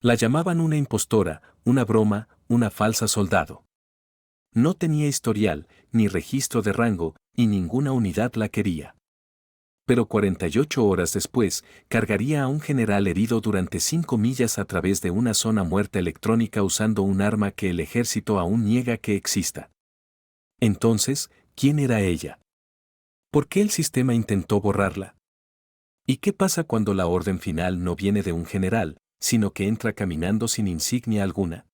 La llamaban una impostora, una broma, una falsa soldado. No tenía historial, ni registro de rango, y ninguna unidad la quería. Pero 48 horas después, cargaría a un general herido durante 5 millas a través de una zona muerta electrónica usando un arma que el ejército aún niega que exista. Entonces, ¿quién era ella? ¿Por qué el sistema intentó borrarla? ¿Y qué pasa cuando la orden final no viene de un general, sino que entra caminando sin insignia alguna?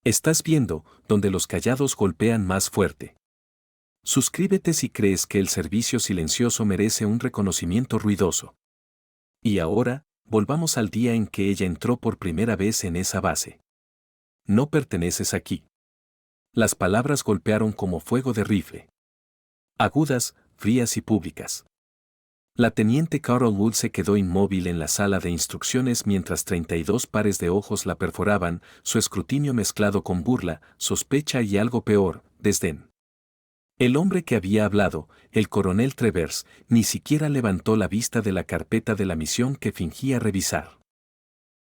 Estás viendo, donde los callados golpean más fuerte. Suscríbete si crees que el servicio silencioso merece un reconocimiento ruidoso. Y ahora, volvamos al día en que ella entró por primera vez en esa base. No perteneces aquí. Las palabras golpearon como fuego de rifle. Agudas, frías y públicas. La teniente Carol Wood se quedó inmóvil en la sala de instrucciones mientras 32 pares de ojos la perforaban, su escrutinio mezclado con burla, sospecha y algo peor, desdén. El hombre que había hablado, el coronel Travers, ni siquiera levantó la vista de la carpeta de la misión que fingía revisar.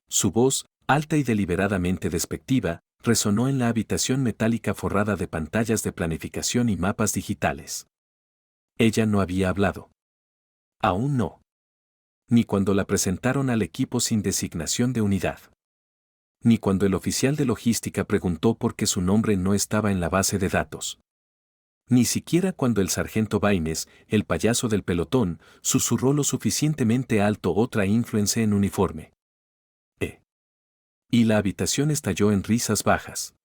Su voz, alta y deliberadamente despectiva, resonó en la habitación metálica forrada de pantallas de planificación y mapas digitales. Ella no había hablado. Aún no. Ni cuando la presentaron al equipo sin designación de unidad. Ni cuando el oficial de logística preguntó por qué su nombre no estaba en la base de datos. Ni siquiera cuando el sargento Baines, el payaso del pelotón, susurró lo suficientemente alto otra influencia en uniforme. Y la habitación estalló en risas bajas.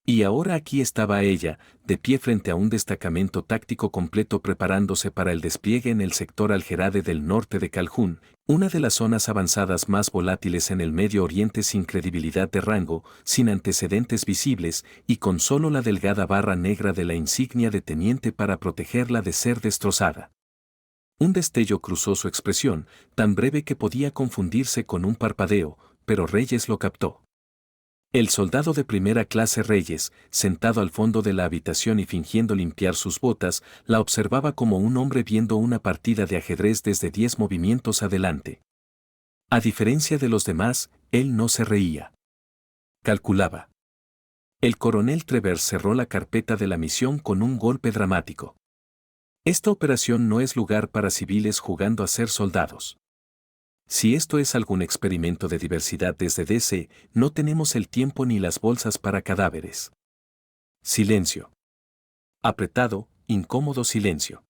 Y ahora aquí estaba ella, de pie frente a un destacamento táctico completo preparándose para el despliegue en el sector Algerade del norte de Calhoun, una de las zonas avanzadas más volátiles en el Medio Oriente sin credibilidad de rango, sin antecedentes visibles y con solo la delgada barra negra de la insignia de teniente para protegerla de ser destrozada. Un destello cruzó su expresión, tan breve que podía confundirse con un parpadeo, pero Reyes lo captó. El soldado de primera clase Reyes, sentado al fondo de la habitación y fingiendo limpiar sus botas, la observaba como un hombre viendo una partida de ajedrez desde 10 movimientos adelante. A diferencia de los demás, él no se reía. Calculaba. El coronel Travers cerró la carpeta de la misión con un golpe dramático. Esta operación no es lugar para civiles jugando a ser soldados. Si esto es algún experimento de diversidad desde DC, no tenemos el tiempo ni las bolsas para cadáveres. Silencio. Apretado, incómodo silencio.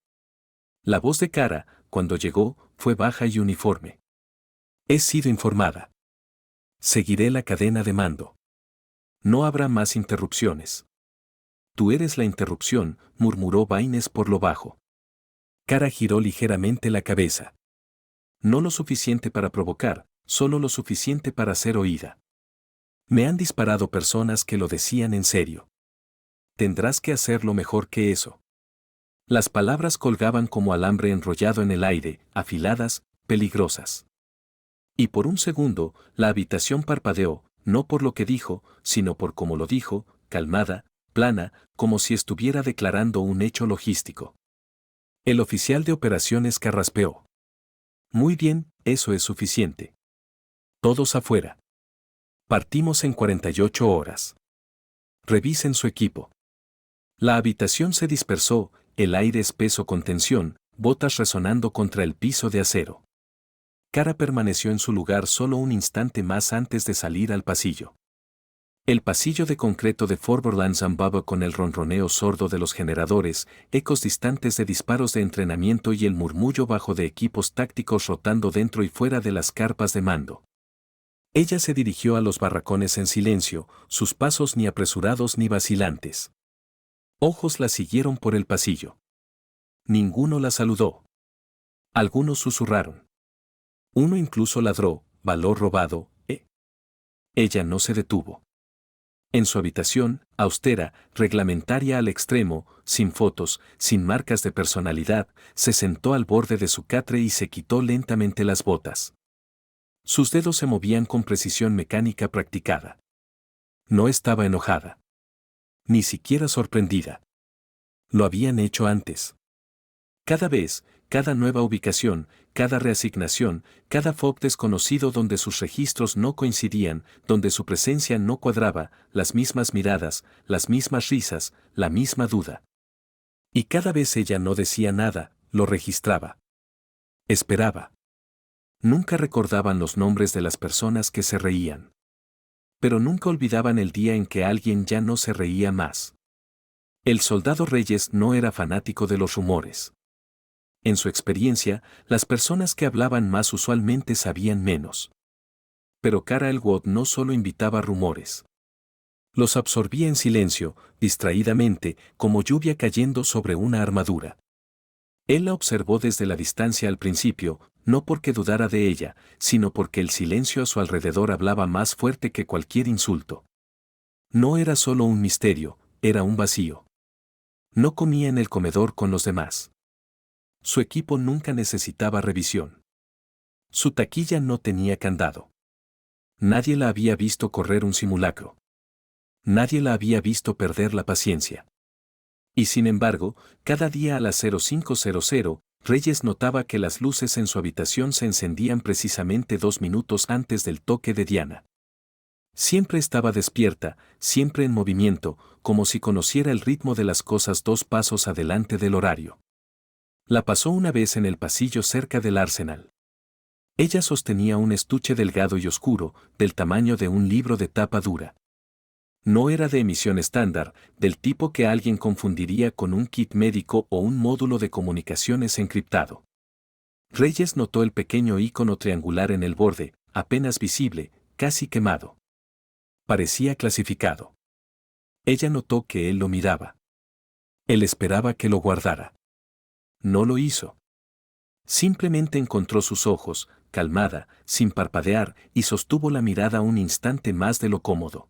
La voz de Kara, cuando llegó, fue baja y uniforme. He sido informada. Seguiré la cadena de mando. No habrá más interrupciones. Tú eres la interrupción, murmuró Baines por lo bajo. Kara giró ligeramente la cabeza. No lo suficiente para provocar, solo lo suficiente para ser oída. Me han disparado personas que lo decían en serio. Tendrás que hacerlo mejor que eso. Las palabras colgaban como alambre enrollado en el aire, afiladas, peligrosas. Y por un segundo, la habitación parpadeó, no por lo que dijo, sino por cómo lo dijo, calmada, plana, como si estuviera declarando un hecho logístico. El oficial de operaciones carraspeó. Muy bien, eso es suficiente. Todos afuera. Partimos en 48 horas. Revisen su equipo. La habitación se dispersó, el aire espeso con tensión, botas resonando contra el piso de acero. Kara permaneció en su lugar solo un instante más antes de salir al pasillo. El pasillo de concreto de Fort Borland zambaba con el ronroneo sordo de los generadores, ecos distantes de disparos de entrenamiento y el murmullo bajo de equipos tácticos rotando dentro y fuera de las carpas de mando. Ella se dirigió a los barracones en silencio, sus pasos ni apresurados ni vacilantes. Ojos la siguieron por el pasillo. Ninguno la saludó. Algunos susurraron. Uno incluso ladró, valor robado, Ella no se detuvo. En su habitación, austera, reglamentaria al extremo, sin fotos, sin marcas de personalidad, se sentó al borde de su catre y se quitó lentamente las botas. Sus dedos se movían con precisión mecánica practicada. No estaba enojada. Ni siquiera sorprendida. Lo habían hecho antes. Cada vez, cada nueva ubicación, cada reasignación, cada FOB desconocido donde sus registros no coincidían, donde su presencia no cuadraba, las mismas miradas, las mismas risas, la misma duda. Y cada vez ella no decía nada, lo registraba. Esperaba. Nunca recordaban los nombres de las personas que se reían. Pero nunca olvidaban el día en que alguien ya no se reía más. El soldado Reyes no era fanático de los rumores. En su experiencia, las personas que hablaban más usualmente sabían menos. Pero Cara Elwood no solo invitaba rumores. Los absorbía en silencio, distraídamente, como lluvia cayendo sobre una armadura. Él la observó desde la distancia al principio, no porque dudara de ella, sino porque el silencio a su alrededor hablaba más fuerte que cualquier insulto. No era solo un misterio, era un vacío. No comía en el comedor con los demás. Su equipo nunca necesitaba revisión. Su taquilla no tenía candado. Nadie la había visto correr un simulacro. Nadie la había visto perder la paciencia. Y sin embargo, cada día a las 05:00, Reyes notaba que las luces en su habitación se encendían precisamente 2 minutos antes del toque de Diana. Siempre estaba despierta, siempre en movimiento, como si conociera el ritmo de las cosas 2 pasos adelante del horario. La pasó una vez en el pasillo cerca del Arsenal. Ella sostenía un estuche delgado y oscuro, del tamaño de un libro de tapa dura. No era de emisión estándar, del tipo que alguien confundiría con un kit médico o un módulo de comunicaciones encriptado. Reyes notó el pequeño ícono triangular en el borde, apenas visible, casi quemado. Parecía clasificado. Ella notó que él lo miraba. Él esperaba que lo guardara. No lo hizo. Simplemente encontró sus ojos, calmada, sin parpadear, y sostuvo la mirada un instante más de lo cómodo.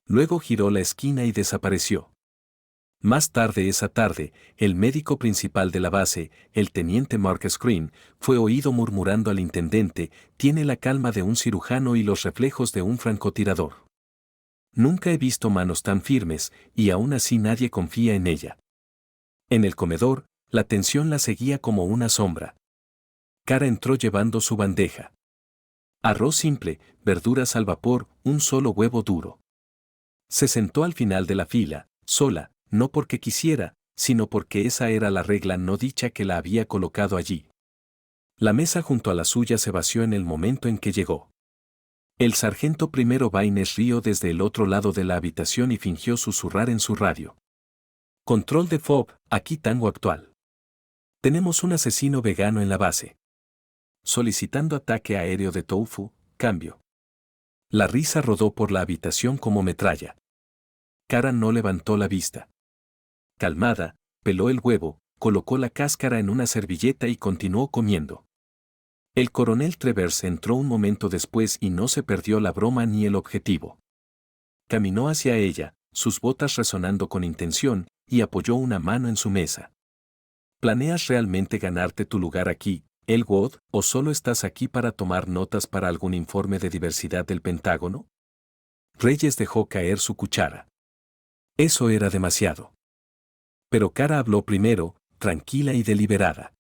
Luego giró la esquina y desapareció. Más tarde esa tarde, el médico principal de la base, el teniente Mark Screen, fue oído murmurando al intendente: tiene la calma de un cirujano y los reflejos de un francotirador. Nunca he visto manos tan firmes, y aún así nadie confía en ella. En el comedor, la tensión la seguía como una sombra. Cara entró llevando su bandeja. Arroz simple, verduras al vapor, un solo huevo duro. Se sentó al final de la fila, sola, no porque quisiera, sino porque esa era la regla no dicha que la había colocado allí. La mesa junto a la suya se vació en el momento en que llegó. El sargento primero Baines rió desde el otro lado de la habitación y fingió susurrar en su radio. Control de FOB, aquí Tango Actual. Tenemos un asesino vegano en la base. Solicitando ataque aéreo de tofu, cambio. La risa rodó por la habitación como metralla. Cara no levantó la vista. Calmada, peló el huevo, colocó la cáscara en una servilleta y continuó comiendo. El coronel Travers entró un momento después y no se perdió la broma ni el objetivo. Caminó hacia ella, sus botas resonando con intención, y apoyó una mano en su mesa. ¿Planeas realmente ganarte tu lugar aquí, Elwood, o solo estás aquí para tomar notas para algún informe de diversidad del Pentágono? Reyes dejó caer su cuchara. Eso era demasiado. Pero Cara habló primero, tranquila y deliberada.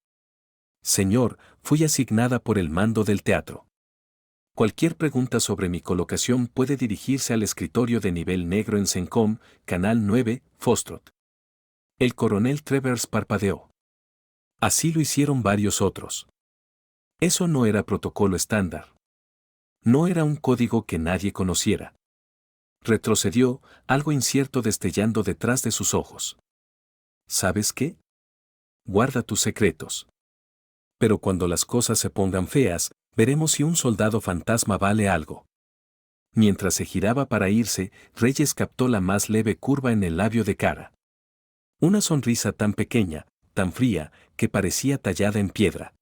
Señor, fui asignada por el mando del teatro. Cualquier pregunta sobre mi colocación puede dirigirse al escritorio de nivel negro en CENTCOM, Canal 9, Foxtrot. El coronel Travers parpadeó. Así lo hicieron varios otros. Eso no era protocolo estándar. No era un código que nadie conociera. Retrocedió, algo incierto destellando detrás de sus ojos. ¿Sabes qué? Guarda tus secretos. Pero cuando las cosas se pongan feas, veremos si un soldado fantasma vale algo. Mientras se giraba para irse, Reyes captó la más leve curva en el labio de Cara. Una sonrisa tan pequeña, tan fría, que parecía tallada en piedra.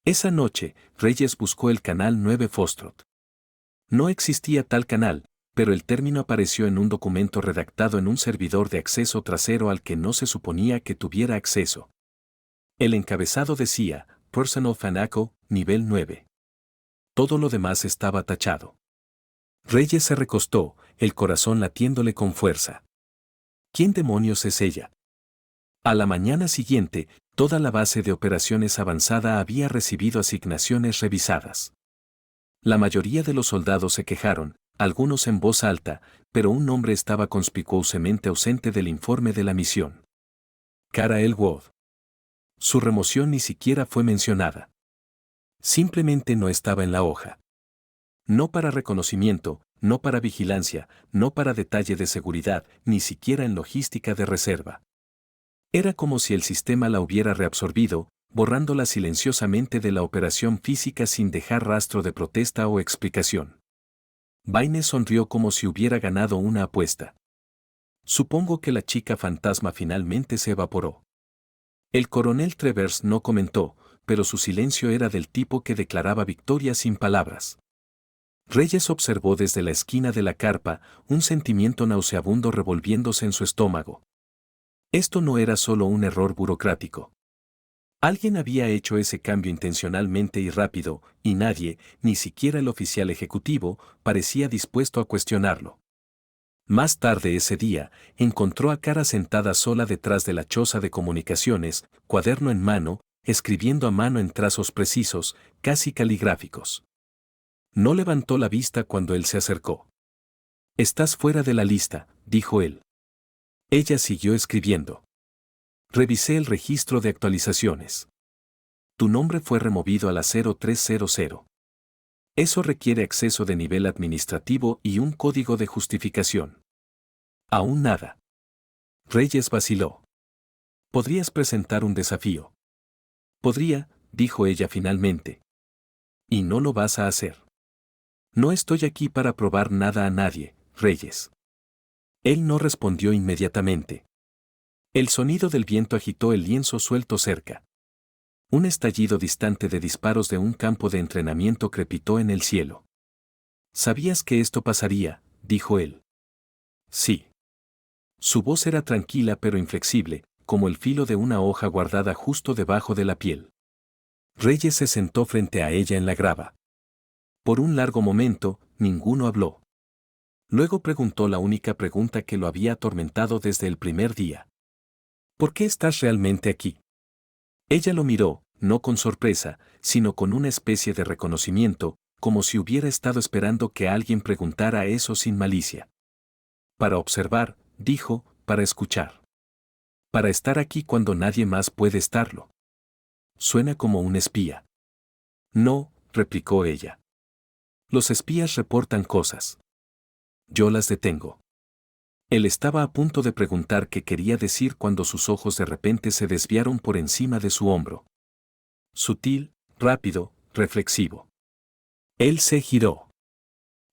Esa noche, Reyes buscó el canal 9 Foxtrot. No existía tal canal, pero el término apareció en un documento redactado en un servidor de acceso trasero al que no se suponía que tuviera acceso. El encabezado decía, Personal Fanaco, nivel 9. Todo lo demás estaba tachado. Reyes se recostó, el corazón latiéndole con fuerza. ¿Quién demonios es ella? A la mañana siguiente, toda la base de operaciones avanzada había recibido asignaciones revisadas. La mayoría de los soldados se quejaron, algunos en voz alta, pero un nombre estaba conspicuosamente ausente del informe de la misión. Cara Elwood. Su remoción ni siquiera fue mencionada. Simplemente no estaba en la hoja. No para reconocimiento, no para vigilancia, no para detalle de seguridad, ni siquiera en logística de reserva. Era como si el sistema la hubiera reabsorbido, borrándola silenciosamente de la operación física sin dejar rastro de protesta o explicación. Baines sonrió como si hubiera ganado una apuesta. Supongo que la chica fantasma finalmente se evaporó. El coronel Travers no comentó, pero su silencio era del tipo que declaraba victoria sin palabras. Reyes observó desde la esquina de la carpa, un sentimiento nauseabundo revolviéndose en su estómago. Esto no era solo un error burocrático. Alguien había hecho ese cambio intencionalmente y rápido, y nadie, ni siquiera el oficial ejecutivo, parecía dispuesto a cuestionarlo. Más tarde ese día, encontró a Cara sentada sola detrás de la choza de comunicaciones, cuaderno en mano, escribiendo a mano en trazos precisos, casi caligráficos. No levantó la vista cuando él se acercó. «Estás fuera de la lista», dijo él. Ella siguió escribiendo. «Revisé el registro de actualizaciones. Tu nombre fue removido a la 0300. Eso requiere acceso de nivel administrativo y un código de justificación». Aún nada. Reyes vaciló. «¿Podrías presentar un desafío?» «Podría», dijo ella finalmente. «Y no lo vas a hacer». «No estoy aquí para probar nada a nadie, Reyes». Él no respondió inmediatamente. El sonido del viento agitó el lienzo suelto cerca. Un estallido distante de disparos de un campo de entrenamiento crepitó en el cielo. «¿Sabías que esto pasaría?», dijo él. «Sí». Su voz era tranquila pero inflexible, como el filo de una hoja guardada justo debajo de la piel. Reyes se sentó frente a ella en la grava. Por un largo momento, ninguno habló. Luego preguntó la única pregunta que lo había atormentado desde el primer día. «¿Por qué estás realmente aquí?» Ella lo miró, no con sorpresa, sino con una especie de reconocimiento, como si hubiera estado esperando que alguien preguntara eso sin malicia. «Para observar», dijo, «para escuchar. Para estar aquí cuando nadie más puede estarlo». Suena como un espía. «No», replicó ella. «Los espías reportan cosas. Yo las detengo». Él estaba a punto de preguntar qué quería decir cuando sus ojos de repente se desviaron por encima de su hombro. Sutil, rápido, reflexivo. Él se giró.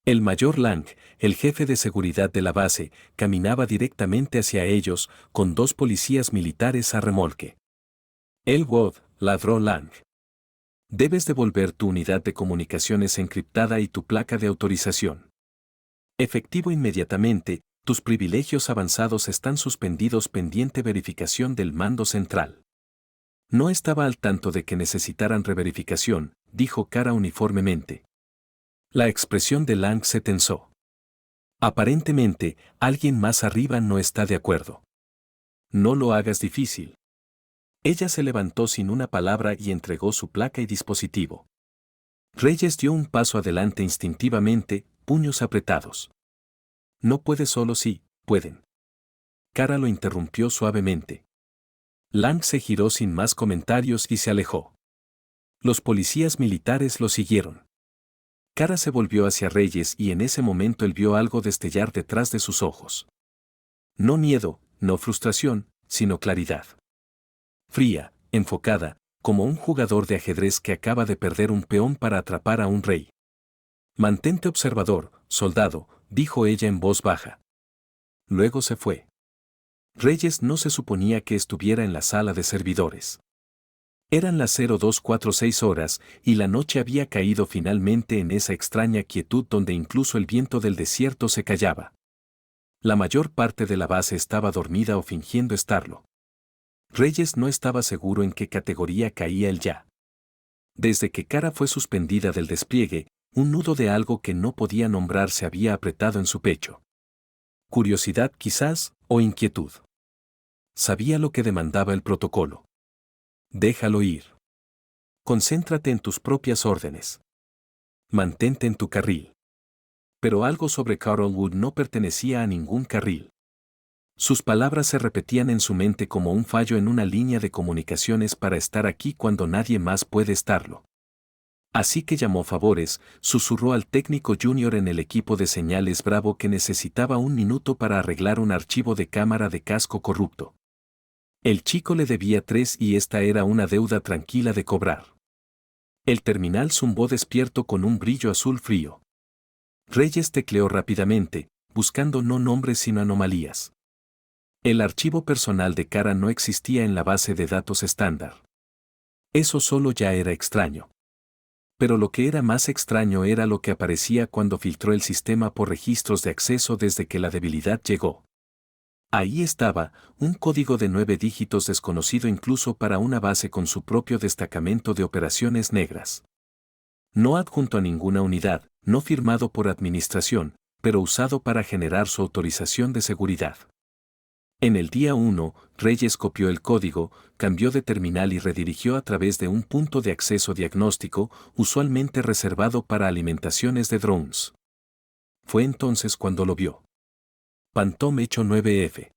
El mayor Lang, el jefe de seguridad de la base, caminaba directamente hacia ellos, con 2 policías militares a remolque. «Elwood», ladró Lang. «Debes devolver tu unidad de comunicaciones encriptada y tu placa de autorización. Efectivo inmediatamente, tus privilegios avanzados están suspendidos pendiente verificación del mando central». No estaba al tanto de que necesitaran reverificación, dijo Cara uniformemente. La expresión de Lang se tensó. Aparentemente, alguien más arriba no está de acuerdo. «No lo hagas difícil». Ella se levantó sin una palabra y entregó su placa y dispositivo. Reyes dio un paso adelante instintivamente, puños apretados. «No puede solo sí, pueden». Cara lo interrumpió suavemente. Lang se giró sin más comentarios y se alejó. Los policías militares lo siguieron. Cara se volvió hacia Reyes y en ese momento él vio algo destellar detrás de sus ojos. No miedo, no frustración, sino claridad. Fría, enfocada, como un jugador de ajedrez que acaba de perder un peón para atrapar a un rey. «Mantente observador, soldado», dijo ella en voz baja. Luego se fue. Reyes no se suponía que estuviera en la sala de servidores. Eran las 0246 horas y la noche había caído finalmente en esa extraña quietud donde incluso el viento del desierto se callaba. La mayor parte de la base estaba dormida o fingiendo estarlo. Reyes no estaba seguro en qué categoría caía el ya. Desde que Cara fue suspendida del despliegue, un nudo de algo que no podía nombrar se había apretado en su pecho. Curiosidad quizás, o inquietud. Sabía lo que demandaba el protocolo. Déjalo ir. Concéntrate en tus propias órdenes. Mantente en tu carril. Pero algo sobre Carol Wood no pertenecía a ningún carril. Sus palabras se repetían en su mente como un fallo en una línea de comunicaciones para estar aquí cuando nadie más puede estarlo. Así que llamó favores, susurró al técnico junior en el equipo de señales Bravo que necesitaba un minuto para arreglar un archivo de cámara de casco corrupto. El chico le debía 3 y esta era una deuda tranquila de cobrar. El terminal zumbó despierto con un brillo azul frío. Reyes tecleó rápidamente, buscando no nombres sino anomalías. El archivo personal de Kara no existía en la base de datos estándar. Eso solo ya era extraño. Pero lo que era más extraño era lo que aparecía cuando filtró el sistema por registros de acceso desde que la debilidad llegó. Ahí estaba, un código de 9 dígitos desconocido incluso para una base con su propio destacamento de operaciones negras. No adjunto a ninguna unidad, no firmado por administración, pero usado para generar su autorización de seguridad. En el día 1, Reyes copió el código, cambió de terminal y redirigió a través de un punto de acceso diagnóstico, usualmente reservado para alimentaciones de drones. Fue entonces cuando lo vio. Phantom hecho 9F.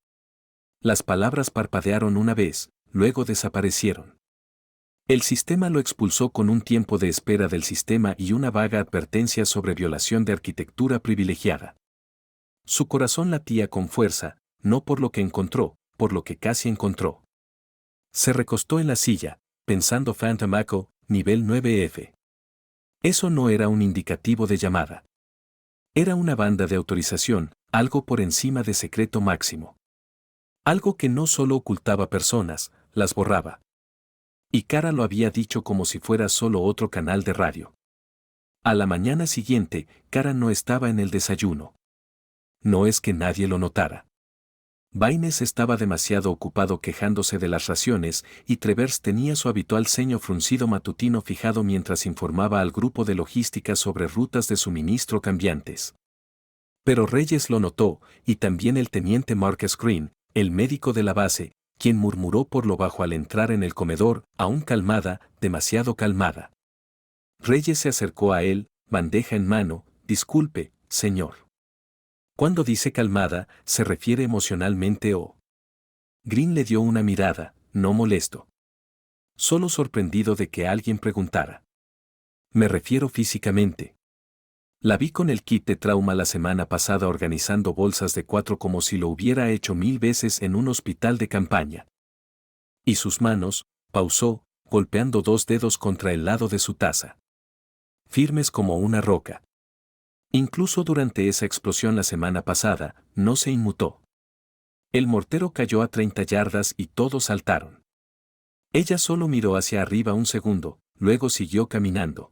Las palabras parpadearon una vez, luego desaparecieron. El sistema lo expulsó con un tiempo de espera del sistema y una vaga advertencia sobre violación de arquitectura privilegiada. Su corazón latía con fuerza, no por lo que encontró, por lo que casi encontró. Se recostó en la silla, pensando Phantom Echo, nivel 9F. Eso no era un indicativo de llamada. Era una banda de autorización, algo por encima de secreto máximo. Algo que no solo ocultaba personas, las borraba. Y Kara lo había dicho como si fuera solo otro canal de radio. A la mañana siguiente, Kara no estaba en el desayuno. No es que nadie lo notara. Baines estaba demasiado ocupado quejándose de las raciones y Travers tenía su habitual ceño fruncido matutino fijado mientras informaba al grupo de logística sobre rutas de suministro cambiantes. Pero Reyes lo notó, y también el teniente Marcus Green, el médico de la base, quien murmuró por lo bajo al entrar en el comedor, aún calmada, demasiado calmada. Reyes se acercó a él, bandeja en mano, disculpe, señor. Cuando dice calmada, se refiere emocionalmente o. Green le dio una mirada, no molesto. Solo sorprendido de que alguien preguntara. Me refiero físicamente. La vi con el kit de trauma la semana pasada organizando bolsas de 4 como si lo hubiera hecho 1000 veces en un hospital de campaña. Y sus manos, pausó, golpeando 2 dedos contra el lado de su taza. Firmes como una roca. Incluso durante esa explosión la semana pasada, no se inmutó. El mortero cayó a 30 yardas y todos saltaron. Ella solo miró hacia arriba un segundo, luego siguió caminando.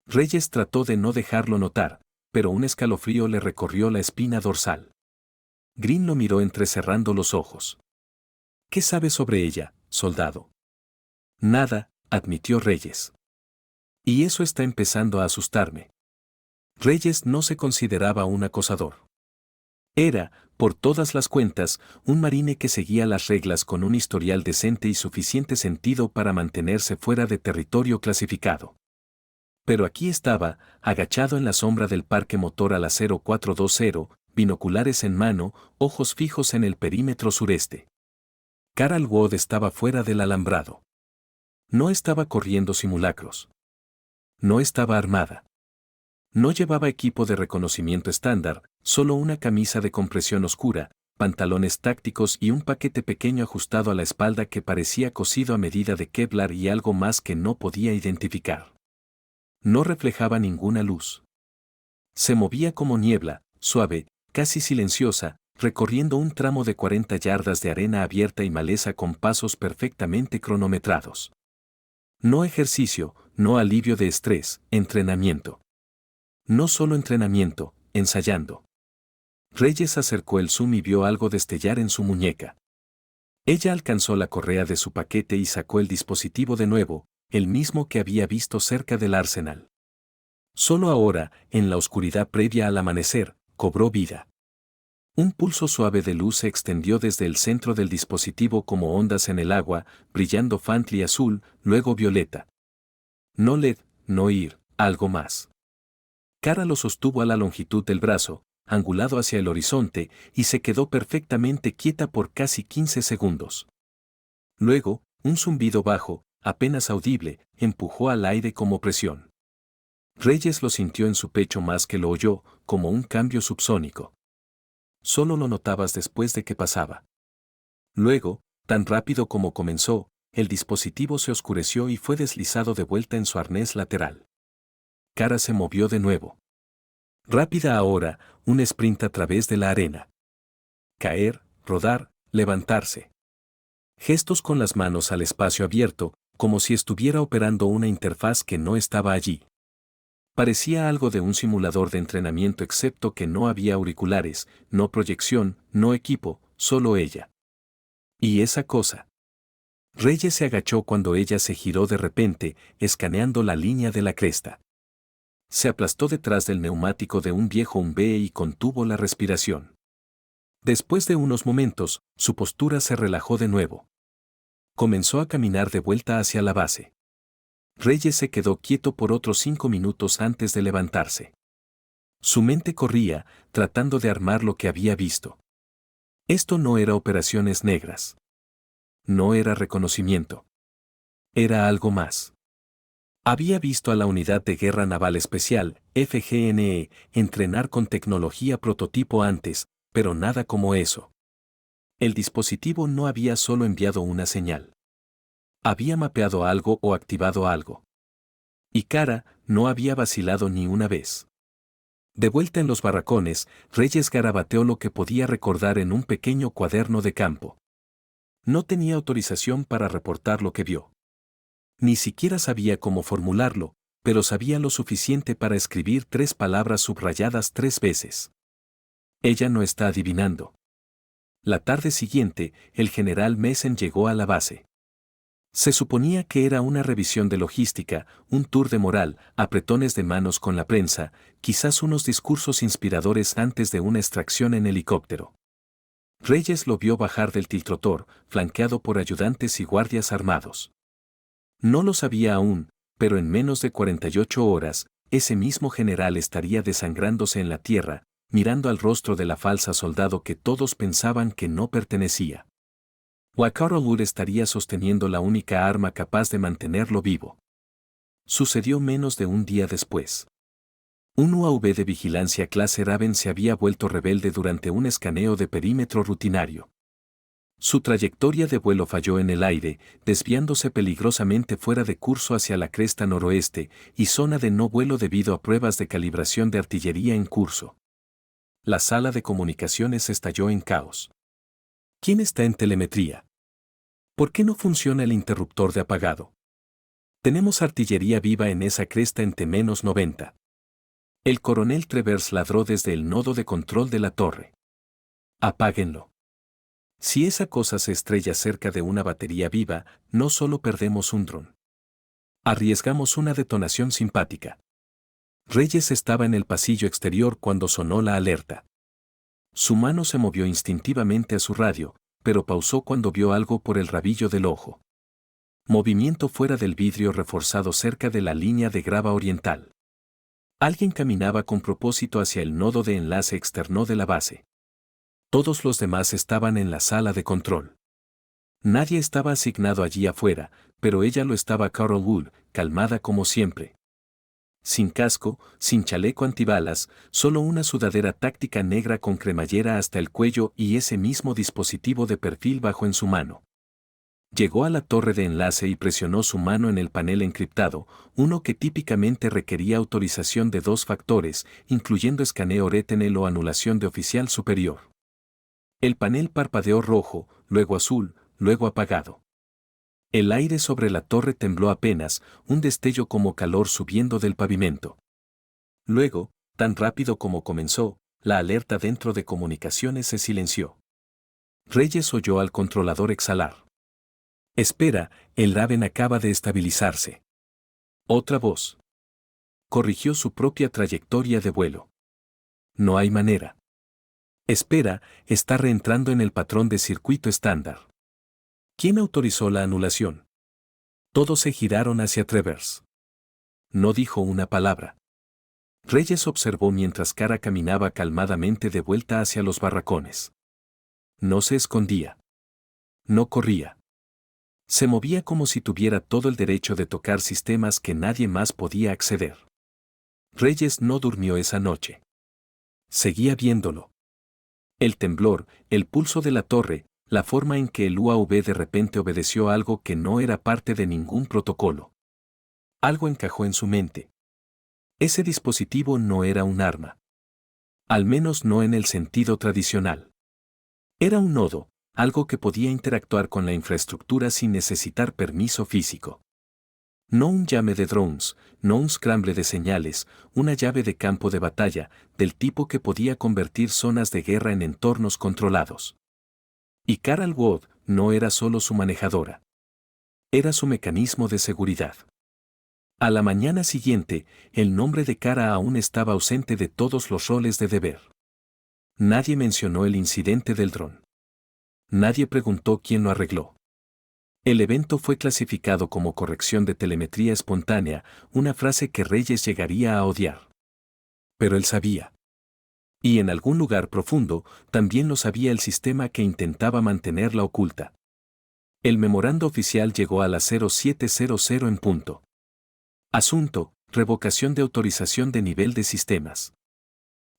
Reyes trató de no dejarlo notar, pero un escalofrío le recorrió la espina dorsal. Green lo miró entrecerrando los ojos. ¿Qué sabe sobre ella, soldado? Nada, admitió Reyes. Y eso está empezando a asustarme. Reyes no se consideraba un acosador. Era, por todas las cuentas, un marine que seguía las reglas con un historial decente y suficiente sentido para mantenerse fuera de territorio clasificado. Pero aquí estaba, agachado en la sombra del parque motor a la 0420, binoculares en mano, ojos fijos en el perímetro sureste. Carol Wood estaba fuera del alambrado. No estaba corriendo simulacros. No estaba armada. No llevaba equipo de reconocimiento estándar, solo una camisa de compresión oscura, pantalones tácticos y un paquete pequeño ajustado a la espalda que parecía cosido a medida de Kevlar y algo más que no podía identificar. No reflejaba ninguna luz. Se movía como niebla, suave, casi silenciosa, recorriendo un tramo de 40 yardas de arena abierta y maleza con pasos perfectamente cronometrados. No ejercicio, no alivio de estrés, entrenamiento. No solo entrenamiento, ensayando. Reyes acercó el zoom y vio algo destellar en su muñeca. Ella alcanzó la correa de su paquete y sacó el dispositivo de nuevo, el mismo que había visto cerca del arsenal. Solo ahora, en la oscuridad previa al amanecer, cobró vida. Un pulso suave de luz se extendió desde el centro del dispositivo como ondas en el agua, brillando faintly azul, luego violeta. No LED, no IR, algo más. Kara lo sostuvo a la longitud del brazo, angulado hacia el horizonte, y se quedó perfectamente quieta por casi 15 segundos. Luego, un zumbido bajo, apenas audible, empujó al aire como presión. Reyes lo sintió en su pecho más que lo oyó, como un cambio subsónico. Solo lo notabas después de que pasaba. Luego, tan rápido como comenzó, el dispositivo se oscureció y fue deslizado de vuelta en su arnés lateral. Kara se movió de nuevo. Rápida ahora, un sprint a través de la arena. Caer, rodar, levantarse. Gestos con las manos al espacio abierto, como si estuviera operando una interfaz que no estaba allí. Parecía algo de un simulador de entrenamiento excepto que no había auriculares, no proyección, no equipo, solo ella. ¿Y esa cosa? Reyes se agachó cuando ella se giró de repente, escaneando la línea de la cresta. Se aplastó detrás del neumático de un viejo Humvee y contuvo la respiración. Después de unos momentos, su postura se relajó de nuevo. Comenzó a caminar de vuelta hacia la base. Reyes se quedó quieto por otros 5 minutos antes de levantarse. Su mente corría, tratando de armar lo que había visto. Esto no era operaciones negras. No era reconocimiento. Era algo más. Había visto a la Unidad de Guerra Naval Especial, FGNE, entrenar con tecnología prototipo antes, pero nada como eso. El dispositivo no había solo enviado una señal. Había mapeado algo o activado algo. Y Kara no había vacilado ni una vez. De vuelta en los barracones, Reyes garabateó lo que podía recordar en un pequeño cuaderno de campo. No tenía autorización para reportar lo que vio. Ni siquiera sabía cómo formularlo, pero sabía lo suficiente para escribir 3 palabras subrayadas 3 veces. Ella no está adivinando. La tarde siguiente, el general Messen llegó a la base. Se suponía que era una revisión de logística, un tour de moral, apretones de manos con la prensa, quizás unos discursos inspiradores antes de una extracción en helicóptero. Reyes lo vio bajar del tiltrotor, flanqueado por ayudantes y guardias armados. No lo sabía aún, pero en menos de 48 horas, ese mismo general estaría desangrándose en la tierra, mirando al rostro de la falsa soldado que todos pensaban que no pertenecía. Wakarolur estaría sosteniendo la única arma capaz de mantenerlo vivo. Sucedió menos de un día después. Un UAV de vigilancia clase Raven se había vuelto rebelde durante un escaneo de perímetro rutinario. Su trayectoria de vuelo falló en el aire, desviándose peligrosamente fuera de curso hacia la cresta noroeste y zona de no vuelo debido a pruebas de calibración de artillería en curso. La sala de comunicaciones estalló en caos. ¿Quién está en telemetría? ¿Por qué no funciona el interruptor de apagado? Tenemos artillería viva en esa cresta en T-90. El coronel Travers ladró desde el nodo de control de la torre. Apáguenlo. Si esa cosa se estrella cerca de una batería viva, no solo perdemos un dron. Arriesgamos una detonación simpática. Reyes estaba en el pasillo exterior cuando sonó la alerta. Su mano se movió instintivamente a su radio, pero pausó cuando vio algo por el rabillo del ojo. Movimiento fuera del vidrio reforzado cerca de la línea de grava oriental. Alguien caminaba con propósito hacia el nodo de enlace externo de la base. Todos los demás estaban en la sala de control. Nadie estaba asignado allí afuera, pero ella lo estaba. Carol Wood, calmada como siempre. Sin casco, sin chaleco antibalas, solo una sudadera táctica negra con cremallera hasta el cuello y ese mismo dispositivo de perfil bajo en su mano. Llegó a la torre de enlace y presionó su mano en el panel encriptado, uno que típicamente requería autorización de 2 factores, incluyendo escaneo retinal o anulación de oficial superior. El panel parpadeó rojo, luego azul, luego apagado. El aire sobre la torre tembló apenas, un destello como calor subiendo del pavimento. Luego, tan rápido como comenzó, la alerta dentro de comunicaciones se silenció. Reyes oyó al controlador exhalar. Espera, el Raven acaba de estabilizarse. Otra voz. Corrigió su propia trayectoria de vuelo. No hay manera. Espera, está reentrando en el patrón de circuito estándar. ¿Quién autorizó la anulación? Todos se giraron hacia Travers. No dijo una palabra. Reyes observó mientras Kara caminaba calmadamente de vuelta hacia los barracones. No se escondía. No corría. Se movía como si tuviera todo el derecho de tocar sistemas que nadie más podía acceder. Reyes no durmió esa noche. Seguía viéndolo. El temblor, el pulso de la torre, la forma en que el UAV de repente obedeció algo que no era parte de ningún protocolo. Algo encajó en su mente. Ese dispositivo no era un arma. Al menos no en el sentido tradicional. Era un nodo, algo que podía interactuar con la infraestructura sin necesitar permiso físico. No un llame de drones, no un scramble de señales, una llave de campo de batalla, del tipo que podía convertir zonas de guerra en entornos controlados. Y Carol Wood no era solo su manejadora. Era su mecanismo de seguridad. A la mañana siguiente, el nombre de Kara aún estaba ausente de todos los roles de deber. Nadie mencionó el incidente del dron. Nadie preguntó quién lo arregló. El evento fue clasificado como corrección de telemetría espontánea, una frase que Reyes llegaría a odiar. Pero él sabía. Y en algún lugar profundo, también lo sabía el sistema que intentaba mantenerla oculta. El memorando oficial llegó a las 0700 en punto. Asunto: revocación de autorización de nivel de sistemas.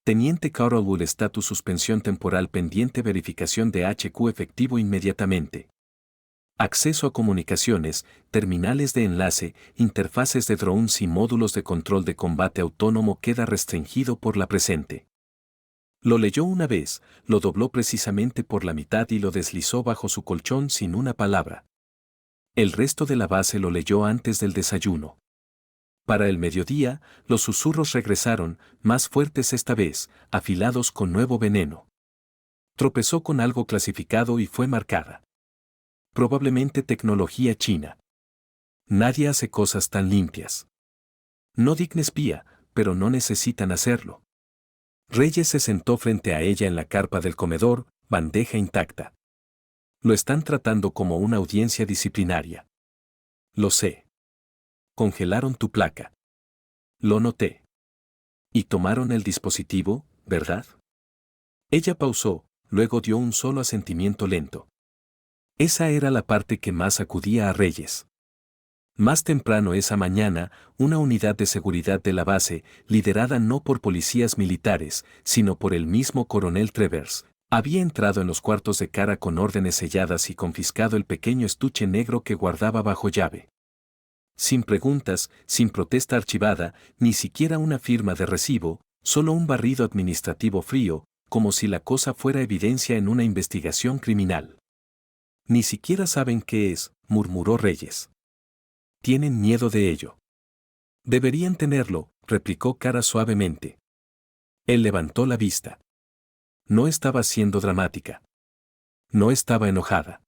Teniente Carolwood, estatus suspensión temporal pendiente, verificación de HQ efectivo inmediatamente. Acceso a comunicaciones, terminales de enlace, interfaces de drones y módulos de control de combate autónomo queda restringido por la presente. Lo leyó una vez, lo dobló precisamente por la mitad y lo deslizó bajo su colchón sin una palabra. El resto de la base lo leyó antes del desayuno. Para el mediodía, los susurros regresaron, más fuertes esta vez, afilados con nuevo veneno. Tropezó con algo clasificado y fue marcada. Probablemente tecnología china. Nadie hace cosas tan limpias. No digna espía, pero no necesitan hacerlo. Reyes se sentó frente a ella en la carpa del comedor, bandeja intacta. Lo están tratando como una audiencia disciplinaria. Lo sé. Congelaron tu placa. Lo noté. Y tomaron el dispositivo, ¿verdad? Ella pausó, luego dio un solo asentimiento lento. Esa era la parte que más acudía a Reyes. Más temprano esa mañana, una unidad de seguridad de la base, liderada no por policías militares, sino por el mismo coronel Travers, había entrado en los cuartos de Kara con órdenes selladas y confiscado el pequeño estuche negro que guardaba bajo llave. Sin preguntas, sin protesta archivada, ni siquiera una firma de recibo, solo un barrido administrativo frío, como si la cosa fuera evidencia en una investigación criminal. Ni siquiera saben qué es, murmuró Reyes. Tienen miedo de ello. Deberían tenerlo, replicó Kara suavemente. Él levantó la vista. No estaba siendo dramática. No estaba enojada.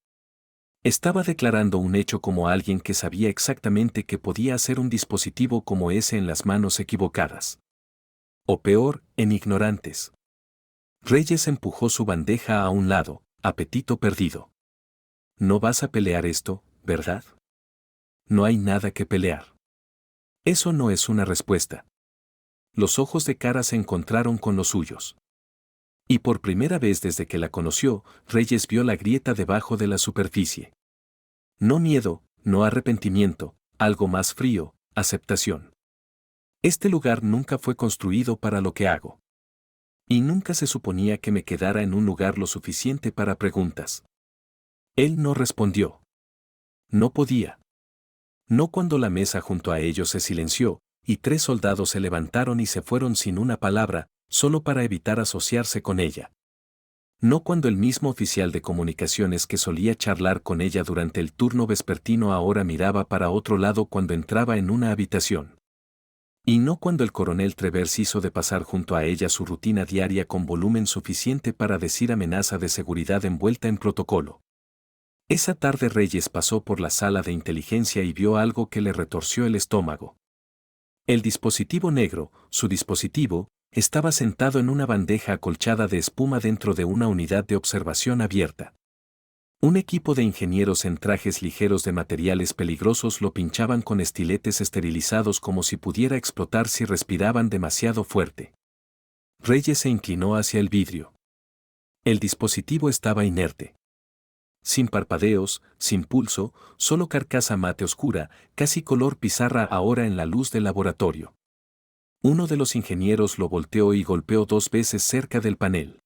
Estaba declarando un hecho como alguien que sabía exactamente que podía hacer un dispositivo como ese en las manos equivocadas. O peor, en ignorantes. Reyes empujó su bandeja a un lado, apetito perdido. No vas a pelear esto, ¿verdad? No hay nada que pelear. Eso no es una respuesta. Los ojos de Kara se encontraron con los suyos. Y por primera vez desde que la conoció, Reyes vio la grieta debajo de la superficie. No miedo, no arrepentimiento, algo más frío, aceptación. Este lugar nunca fue construido para lo que hago. Y nunca se suponía que me quedara en un lugar lo suficiente para preguntas. Él no respondió. No podía. No cuando la mesa junto a ellos se silenció, y 3 soldados se levantaron y se fueron sin una palabra, solo para evitar asociarse con ella. No cuando el mismo oficial de comunicaciones que solía charlar con ella durante el turno vespertino ahora miraba para otro lado cuando entraba en una habitación. Y no cuando el coronel Travers hizo de pasar junto a ella su rutina diaria con volumen suficiente para decir amenaza de seguridad envuelta en protocolo. Esa tarde Reyes pasó por la sala de inteligencia y vio algo que le retorció el estómago. El dispositivo negro, su dispositivo, Estaba sentado en una bandeja acolchada de espuma dentro de una unidad de observación abierta. Un equipo de ingenieros en trajes ligeros de materiales peligrosos lo pinchaban con estiletes esterilizados como si pudiera explotar si respiraban demasiado fuerte. Reyes se inclinó hacia el vidrio. El dispositivo estaba inerte. Sin parpadeos, sin pulso, solo carcasa mate oscura, casi color pizarra ahora en la luz del laboratorio. Uno de los ingenieros lo volteó y golpeó 2 veces cerca del panel.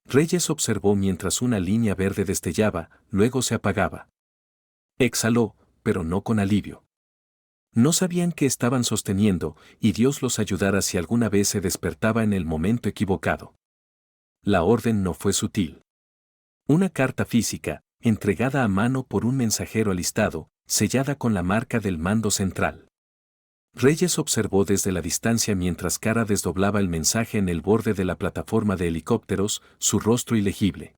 Reyes observó mientras una línea verde destellaba, luego se apagaba. Exhaló, pero no con alivio. No sabían qué estaban sosteniendo, y Dios los ayudara si alguna vez se despertaba en el momento equivocado. La orden no fue sutil. Una carta física, entregada a mano por un mensajero alistado, sellada con la marca del mando central. Reyes observó desde la distancia mientras Kara desdoblaba el mensaje en el borde de la plataforma de helicópteros, su rostro ilegible.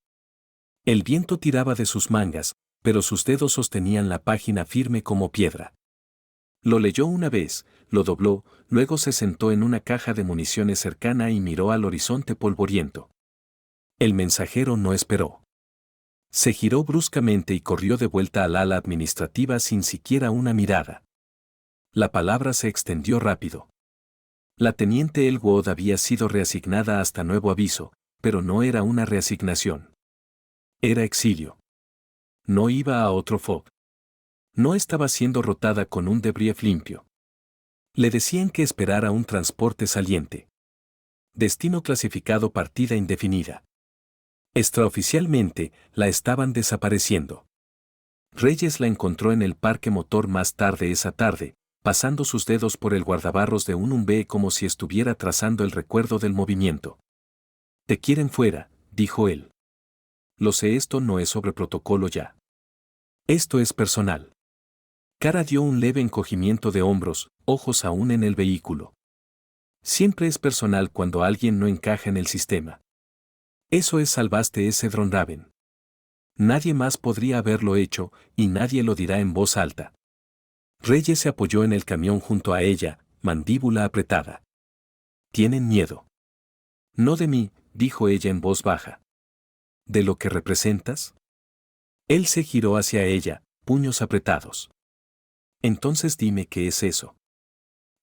El viento tiraba de sus mangas, pero sus dedos sostenían la página firme como piedra. Lo leyó una vez, lo dobló, luego se sentó en una caja de municiones cercana y miró al horizonte polvoriento. El mensajero no esperó. Se giró bruscamente y corrió de vuelta al ala administrativa sin siquiera una mirada. La palabra se extendió rápido. La teniente Elwood había sido reasignada hasta nuevo aviso, pero no era una reasignación. Era exilio. No iba a otro FOB. No estaba siendo rotada con un debrief limpio. Le decían que esperara un transporte saliente. Destino clasificado partida indefinida. Extraoficialmente, la estaban desapareciendo. Reyes la encontró en el parque motor más tarde esa tarde, pasando sus dedos por el guardabarros de un Humvee como si estuviera trazando el recuerdo del movimiento. «Te quieren fuera», dijo él. «Lo sé, esto no es sobre protocolo ya. Esto es personal». Kara dio un leve encogimiento de hombros, ojos aún en el vehículo. Siempre es personal cuando alguien no encaja en el sistema. Eso es, salvaste ese Dronraven. Nadie más podría haberlo hecho, y nadie lo dirá en voz alta. Reyes se apoyó en el camión junto a ella, mandíbula apretada. «Tienen miedo». «No de mí», dijo ella en voz baja. «¿De lo que representas?» Él se giró hacia ella, puños apretados. «Entonces dime qué es eso.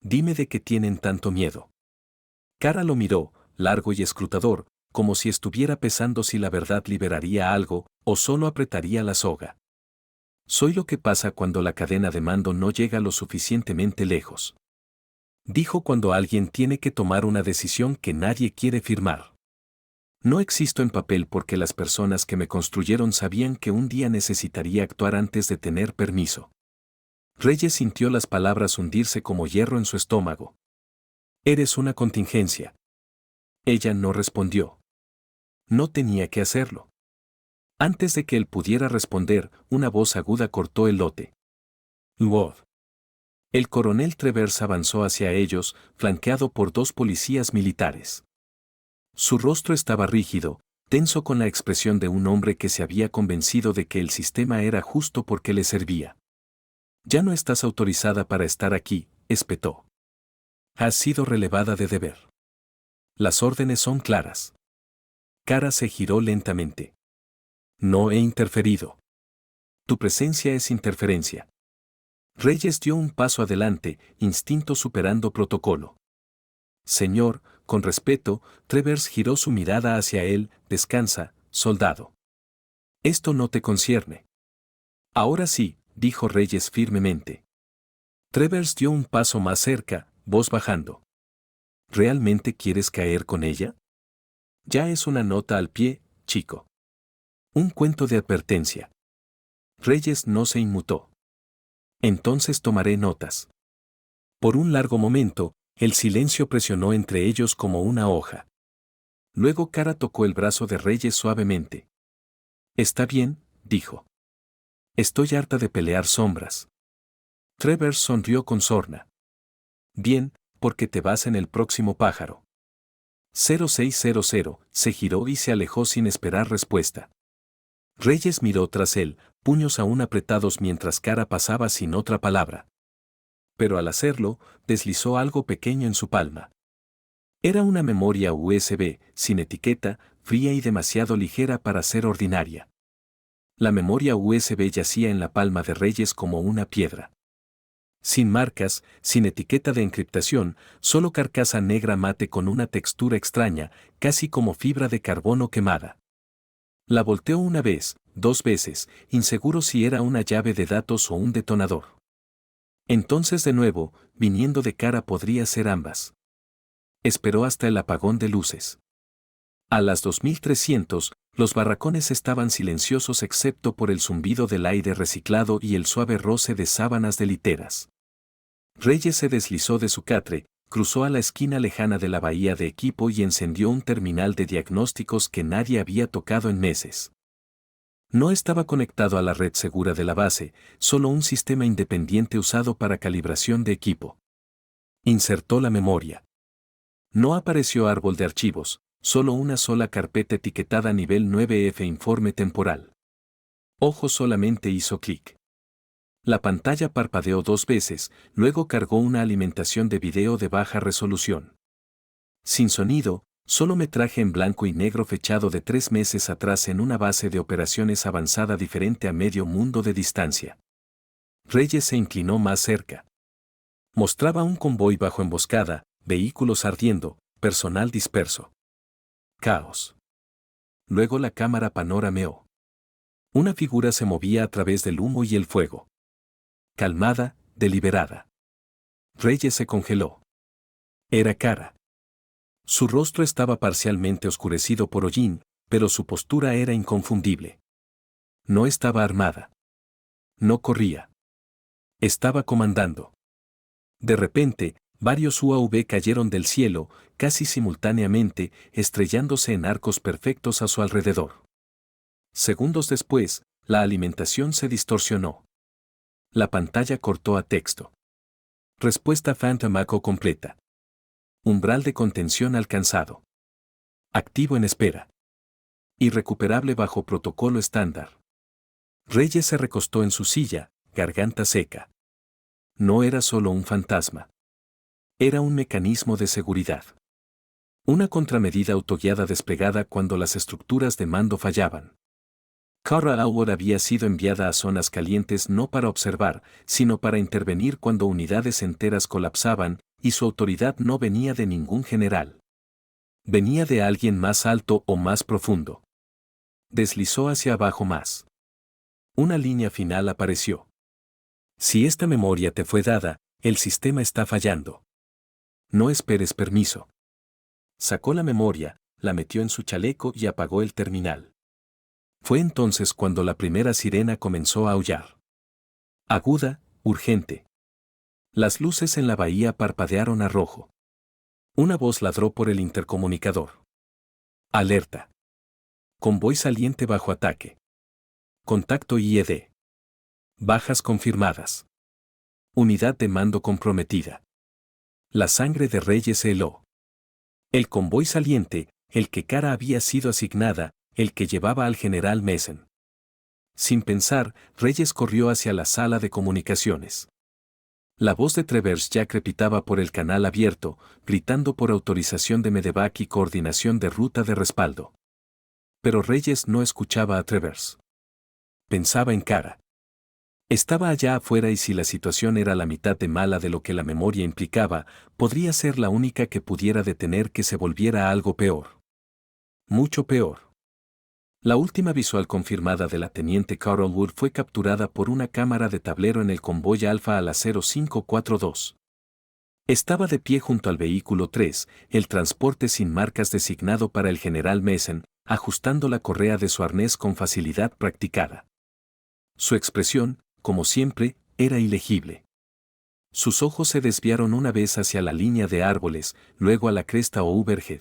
Dime de qué tienen tanto miedo». Kara lo miró, largo y escrutador, como si estuviera pesando si la verdad liberaría algo, o solo apretaría la soga. «Soy lo que pasa cuando la cadena de mando no llega lo suficientemente lejos», dijo, «cuando alguien tiene que tomar una decisión que nadie quiere firmar. No existo en papel porque las personas que me construyeron sabían que un día necesitaría actuar antes de tener permiso». Reyes sintió las palabras hundirse como hierro en su estómago. «Eres una contingencia». Ella no respondió. No tenía que hacerlo. Antes de que él pudiera responder, una voz aguda cortó el lote. «Wood». El coronel Travers avanzó hacia ellos, flanqueado por 2 policías militares. Su rostro estaba rígido, tenso, con la expresión de un hombre que se había convencido de que el sistema era justo porque le servía. «Ya no estás autorizada para estar aquí», espetó. «Has sido relevada de deber. Las órdenes son claras». Kara se giró lentamente. «No he interferido. Tu presencia es interferencia». Reyes dio un paso adelante, instinto superando protocolo. «Señor», con respeto, Travers giró su mirada hacia él. «Descansa, soldado. Esto no te concierne». «Ahora sí», dijo Reyes firmemente. Travers dio un paso más cerca, voz bajando. «¿Realmente quieres caer con ella? Ya es una nota al pie, chico. Un cuento de advertencia». Reyes no se inmutó. «Entonces tomaré notas». Por un largo momento, el silencio presionó entre ellos como una hoja. Luego Kara tocó el brazo de Reyes suavemente. «Está bien», dijo. «Estoy harta de pelear sombras». Travers sonrió con sorna. «Bien, porque te vas en el próximo pájaro». 0600 se giró y se alejó sin esperar respuesta. Reyes miró tras él, puños aún apretados mientras Kara pasaba sin otra palabra. Pero al hacerlo, deslizó algo pequeño en su palma. Era una memoria USB, sin etiqueta, fría y demasiado ligera para ser ordinaria. La memoria USB yacía en la palma de Reyes como una piedra. Sin marcas, sin etiqueta de encriptación, solo carcasa negra mate con una textura extraña, casi como fibra de carbono quemada. La volteó una vez, dos veces, inseguro si era una llave de datos o un detonador. Entonces de nuevo, viniendo de cara podría ser ambas. Esperó hasta el apagón de luces. A las 2300, los barracones estaban silenciosos excepto por el zumbido del aire reciclado y el suave roce de sábanas de literas. Reyes se deslizó de su catre, cruzó a la esquina lejana de la bahía de equipo y encendió un terminal de diagnósticos que nadie había tocado en meses. No estaba conectado a la red segura de la base, solo un sistema independiente usado para calibración de equipo. Insertó la memoria. No apareció árbol de archivos, solo una sola carpeta etiquetada nivel 9F informe temporal. Ojo solamente hizo clic. La pantalla parpadeó 2 veces, luego cargó una alimentación de video de baja resolución. Sin sonido, solo metraje en blanco y negro fechado de 3 meses atrás en una base de operaciones avanzada diferente a medio mundo de distancia. Reyes se inclinó más cerca. Mostraba un convoy bajo emboscada, vehículos ardiendo, personal disperso. Caos. Luego la cámara panorameó. Una figura se movía a través del humo y el fuego. Calmada, deliberada. Reyes se congeló. Era Kara. Su rostro estaba parcialmente oscurecido por hollín, pero su postura era inconfundible. No estaba armada. No corría. Estaba comandando. De repente, varios UAV cayeron del cielo, casi simultáneamente, estrellándose en arcos perfectos a su alrededor. Segundos después, la alimentación se distorsionó. La pantalla cortó a texto. Respuesta Phantom Echo completa. Umbral de contención alcanzado. Activo en espera. Irrecuperable bajo protocolo estándar. Reyes se recostó en su silla, garganta seca. No era solo un fantasma. Era un mecanismo de seguridad. Una contramedida autoguiada desplegada cuando las estructuras de mando fallaban. Kara Howard había sido enviada a zonas calientes no para observar, sino para intervenir cuando unidades enteras colapsaban, y su autoridad no venía de ningún general. Venía de alguien más alto o más profundo. Deslizó hacia abajo más. Una línea final apareció. Si esta memoria te fue dada, el sistema está fallando. No esperes permiso. Sacó la memoria, la metió en su chaleco y apagó el terminal. Fue entonces cuando la primera sirena comenzó a aullar. Aguda, urgente. Las luces en la bahía parpadearon a rojo. Una voz ladró por el intercomunicador. Alerta. Convoy saliente bajo ataque. Contacto IED. Bajas confirmadas. Unidad de mando comprometida. La sangre de Reyes se heló. El convoy saliente, el que Kara había sido asignada, el que llevaba al general Messen. Sin pensar, Reyes corrió hacia la sala de comunicaciones. La voz de Travers ya crepitaba por el canal abierto, gritando por autorización de Medevac y coordinación de ruta de respaldo. Pero Reyes no escuchaba a Travers. Pensaba en Kara. Estaba allá afuera y si la situación era la mitad de mala de lo que la memoria implicaba, podría ser la única que pudiera detener que se volviera algo peor. Mucho peor. La última visual confirmada de la teniente Carol Wood fue capturada por una cámara de tablero en el convoy Alfa a la 0542. Estaba de pie junto al vehículo 3, el transporte sin marcas designado para el general Messen, ajustando la correa de su arnés con facilidad practicada. Su expresión, como siempre, era ilegible. Sus ojos se desviaron una vez hacia la línea de árboles, luego a la cresta o overhead.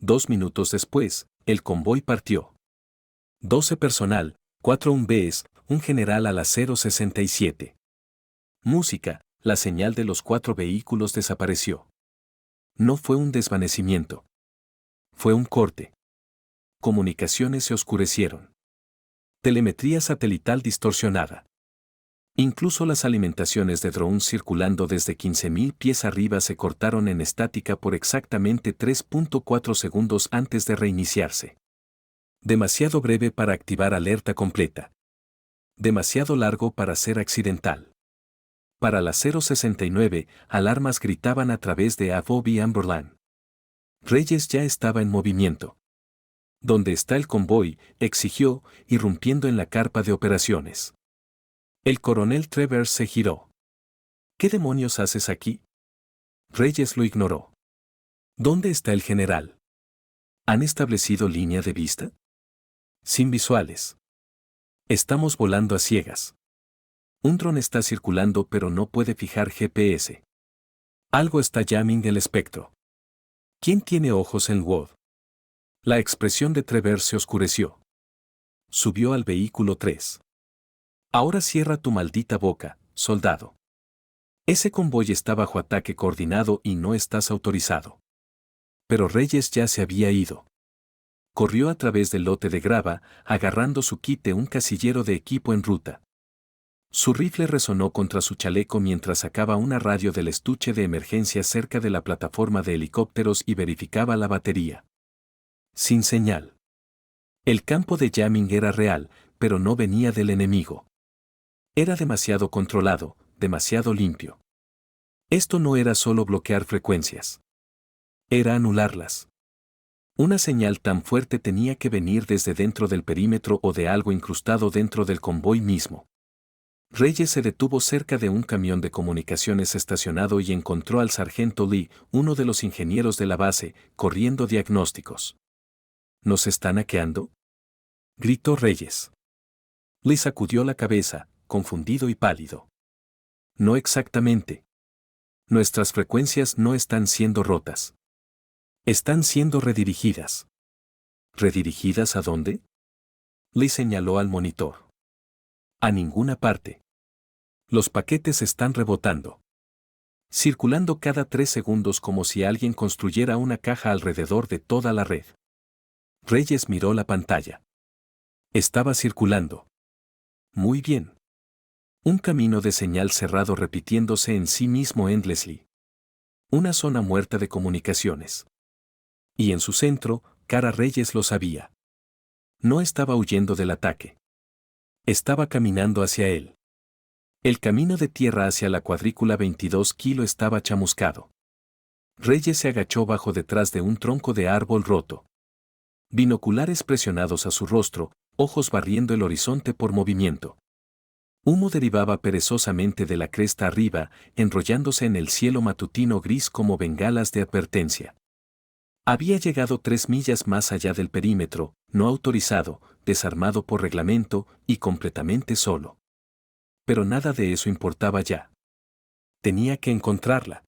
2 minutos después, el convoy partió. 12 personal, 4 UMBs, un general a la 067. Música, la señal de los 4 vehículos desapareció. No fue un desvanecimiento. Fue un corte. Comunicaciones se oscurecieron. Telemetría satelital distorsionada. Incluso las alimentaciones de drones circulando desde 15.000 pies arriba se cortaron en estática por exactamente 3.4 segundos antes de reiniciarse. Demasiado breve para activar alerta completa. Demasiado largo para ser accidental. Para las 069, alarmas gritaban a través de AFOB Amberland. Reyes ya estaba en movimiento. ¿Dónde está el convoy?, exigió, irrumpiendo en la carpa de operaciones. El coronel Travers se giró. ¿Qué demonios haces aquí? Reyes lo ignoró. ¿Dónde está el general? ¿Han establecido línea de vista? Sin visuales. Estamos volando a ciegas. Un dron está circulando pero no puede fijar GPS. Algo está jamming el espectro. ¿Quién tiene ojos en WOD? La expresión de Travers se oscureció. Subió al vehículo 3. Ahora cierra tu maldita boca, soldado. Ese convoy está bajo ataque coordinado y no estás autorizado. Pero Reyes ya se había ido. Corrió a través del lote de grava, agarrando su kit de un casillero de equipo en ruta. Su rifle resonó contra su chaleco mientras sacaba una radio del estuche de emergencia cerca de la plataforma de helicópteros y verificaba la batería. Sin señal. El campo de jamming era real, pero no venía del enemigo. Era demasiado controlado, demasiado limpio. Esto no era solo bloquear frecuencias. Era anularlas. Una señal tan fuerte tenía que venir desde dentro del perímetro o de algo incrustado dentro del convoy mismo. Reyes se detuvo cerca de un camión de comunicaciones estacionado y encontró al sargento Lee, uno de los ingenieros de la base, corriendo diagnósticos. ¿Nos están hackeando?, gritó Reyes. Lee sacudió la cabeza, confundido y pálido. No exactamente. Nuestras frecuencias no están siendo rotas. Están siendo redirigidas. ¿Redirigidas a dónde? Lee señaló al monitor. A ninguna parte. Los paquetes están rebotando. Circulando cada 3 segundos como si alguien construyera una caja alrededor de toda la red. Reyes miró la pantalla. Estaba circulando. Muy bien. Un camino de señal cerrado repitiéndose en sí mismo endlessly. Una zona muerta de comunicaciones. Y en su centro, Cara Reyes lo sabía. No estaba huyendo del ataque. Estaba caminando hacia él. El camino de tierra hacia la cuadrícula 22 kilo estaba chamuscado. Reyes se agachó bajo detrás de un tronco de árbol roto. Binoculares presionados a su rostro, ojos barriendo el horizonte por movimiento. Humo derivaba perezosamente de la cresta arriba, enrollándose en el cielo matutino gris como bengalas de advertencia. Había llegado 3 millas más allá del perímetro, no autorizado, desarmado por reglamento y completamente solo. Pero nada de eso importaba ya. Tenía que encontrarla.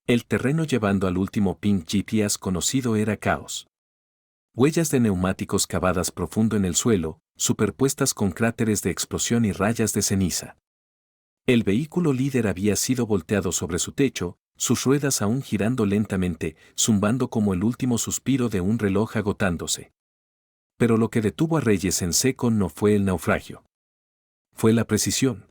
El terreno llevando al último ping GPS conocido era caos. Huellas de neumáticos cavadas profundo en el suelo, superpuestas con cráteres de explosión y rayas de ceniza. El vehículo líder había sido volteado sobre su techo, sus ruedas aún girando lentamente, zumbando como el último suspiro de un reloj agotándose. Pero lo que detuvo a Reyes en seco no fue el naufragio. Fue la precisión.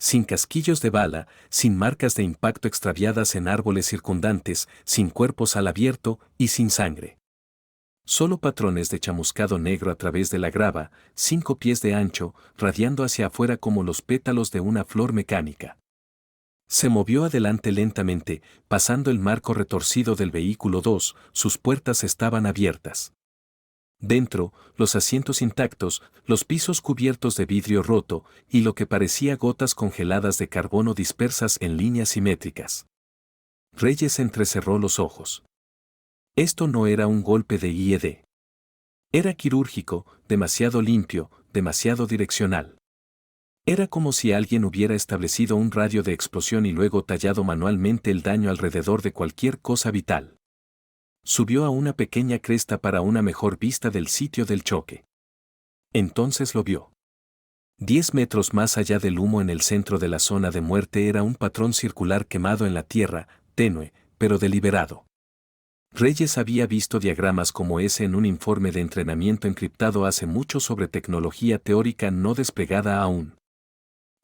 Sin casquillos de bala, sin marcas de impacto extraviadas en árboles circundantes, sin cuerpos al abierto y sin sangre. Solo patrones de chamuscado negro a través de la grava, 5 pies de ancho, radiando hacia afuera como los pétalos de una flor mecánica. Se movió adelante lentamente, pasando el marco retorcido del vehículo 2, sus puertas estaban abiertas. Dentro, los asientos intactos, los pisos cubiertos de vidrio roto, y lo que parecía gotas congeladas de carbono dispersas en líneas simétricas. Reyes entrecerró los ojos. Esto no era un golpe de IED. Era quirúrgico, demasiado limpio, demasiado direccional. Era como si alguien hubiera establecido un radio de explosión y luego tallado manualmente el daño alrededor de cualquier cosa vital. Subió a una pequeña cresta para una mejor vista del sitio del choque. Entonces lo vio. 10 metros más allá del humo en el centro de la zona de muerte era un patrón circular quemado en la tierra, tenue, pero deliberado. Reyes había visto diagramas como ese en un informe de entrenamiento encriptado hace mucho sobre tecnología teórica no desplegada aún.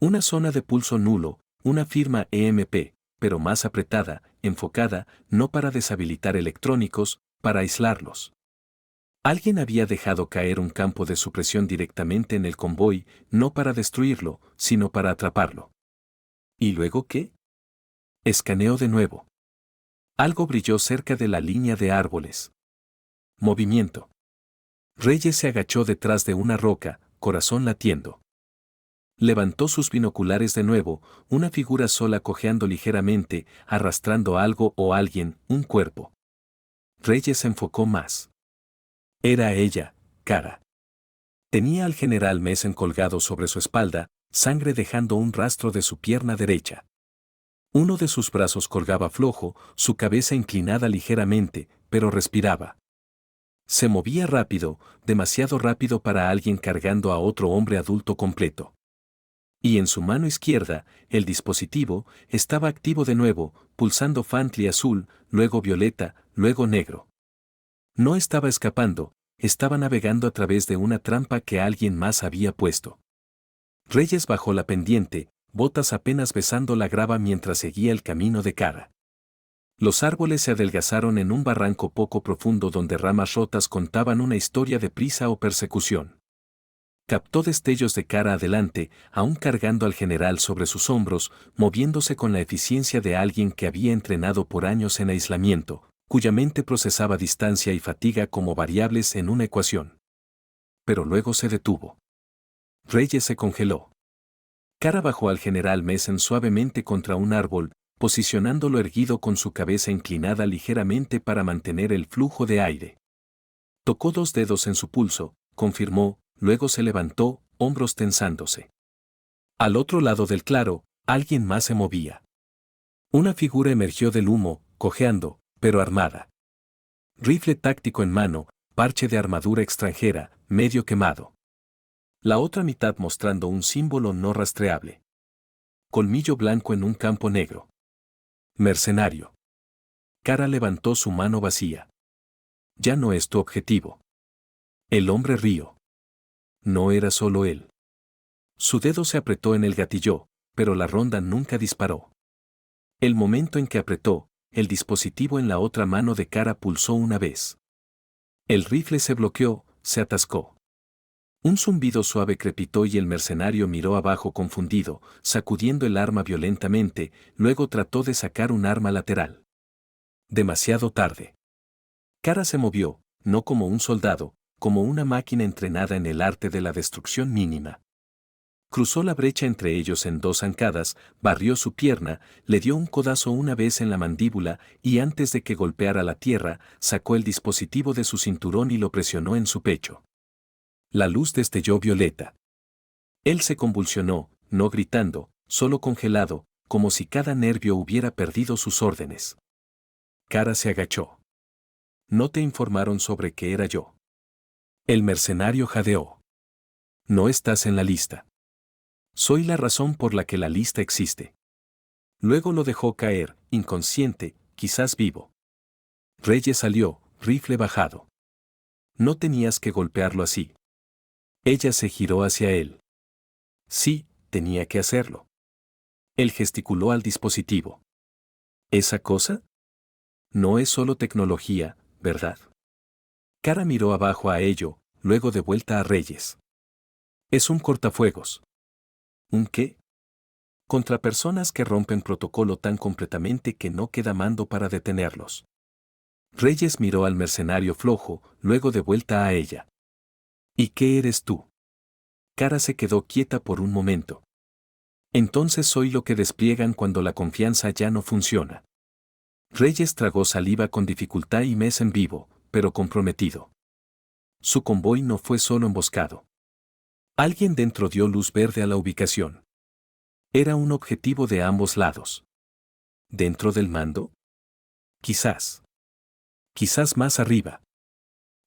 Una zona de pulso nulo, una firma EMP, pero más apretada, enfocada, no para deshabilitar electrónicos, para aislarlos. Alguien había dejado caer un campo de supresión directamente en el convoy, no para destruirlo, sino para atraparlo. ¿Y luego qué? Escaneó de nuevo. Algo brilló cerca de la línea de árboles. Movimiento. Reyes se agachó detrás de una roca, corazón latiendo. Levantó sus binoculares de nuevo, una figura sola cojeando ligeramente, arrastrando algo o alguien, un cuerpo. Reyes se enfocó más. Era ella, Kara. Tenía al general Mesen colgado sobre su espalda, sangre dejando un rastro de su pierna derecha. Uno de sus brazos colgaba flojo, su cabeza inclinada ligeramente, pero respiraba. Se movía rápido, demasiado rápido para alguien cargando a otro hombre adulto completo. Y en su mano izquierda, el dispositivo estaba activo de nuevo, pulsando faintly azul, luego violeta, luego negro. No estaba escapando, estaba navegando a través de una trampa que alguien más había puesto. Reyes bajó la pendiente, botas apenas besando la grava mientras seguía el camino de Kara. Los árboles se adelgazaron en un barranco poco profundo donde ramas rotas contaban una historia de prisa o persecución. Captó destellos de Kara adelante, aún cargando al general sobre sus hombros, moviéndose con la eficiencia de alguien que había entrenado por años en aislamiento, cuya mente procesaba distancia y fatiga como variables en una ecuación. Pero luego se detuvo. Reyes se congeló. Kara bajó al general Mesen suavemente contra un árbol, posicionándolo erguido con su cabeza inclinada ligeramente para mantener el flujo de aire. Tocó 2 dedos en su pulso, confirmó, luego se levantó, hombros tensándose. Al otro lado del claro, alguien más se movía. Una figura emergió del humo, cojeando, pero armada. Rifle táctico en mano, parche de armadura extranjera, medio quemado. La otra mitad mostrando un símbolo no rastreable. Colmillo blanco en un campo negro. Mercenario. Kara levantó su mano vacía. Ya no es tu objetivo. El hombre rió. No era solo él. Su dedo se apretó en el gatillo, pero la ronda nunca disparó. El momento en que apretó, el dispositivo en la otra mano de Kara pulsó una vez. El rifle se bloqueó, se atascó. Un zumbido suave crepitó y el mercenario miró abajo confundido, sacudiendo el arma violentamente, luego trató de sacar un arma lateral. Demasiado tarde. Kara se movió, no como un soldado, como una máquina entrenada en el arte de la destrucción mínima. Cruzó la brecha entre ellos en 2 zancadas, barrió su pierna, le dio un codazo una vez en la mandíbula y antes de que golpeara la tierra, sacó el dispositivo de su cinturón y lo presionó en su pecho. La luz destelló violeta. Él se convulsionó, no gritando, solo congelado, como si cada nervio hubiera perdido sus órdenes. Kara se agachó. No te informaron sobre qué era yo. El mercenario jadeó. No estás en la lista. Soy la razón por la que la lista existe. Luego lo dejó caer, inconsciente, quizás vivo. Reyes salió, rifle bajado. No tenías que golpearlo así. Ella se giró hacia él. Sí, tenía que hacerlo. Él gesticuló al dispositivo. ¿Esa cosa? No es solo tecnología, ¿verdad? Kara miró abajo a ello, luego de vuelta a Reyes. Es un cortafuegos. ¿Un qué? Contra personas que rompen protocolo tan completamente que no queda mando para detenerlos. Reyes miró al mercenario flojo, luego de vuelta a ella. ¿Y qué eres tú? Kara se quedó quieta por un momento. Entonces soy lo que despliegan cuando la confianza ya no funciona. Reyes tragó saliva con dificultad y Mesen vivo, pero comprometido. Su convoy no fue solo emboscado. Alguien dentro dio luz verde a la ubicación. Era un objetivo de ambos lados. ¿Dentro del mando? Quizás. Quizás más arriba.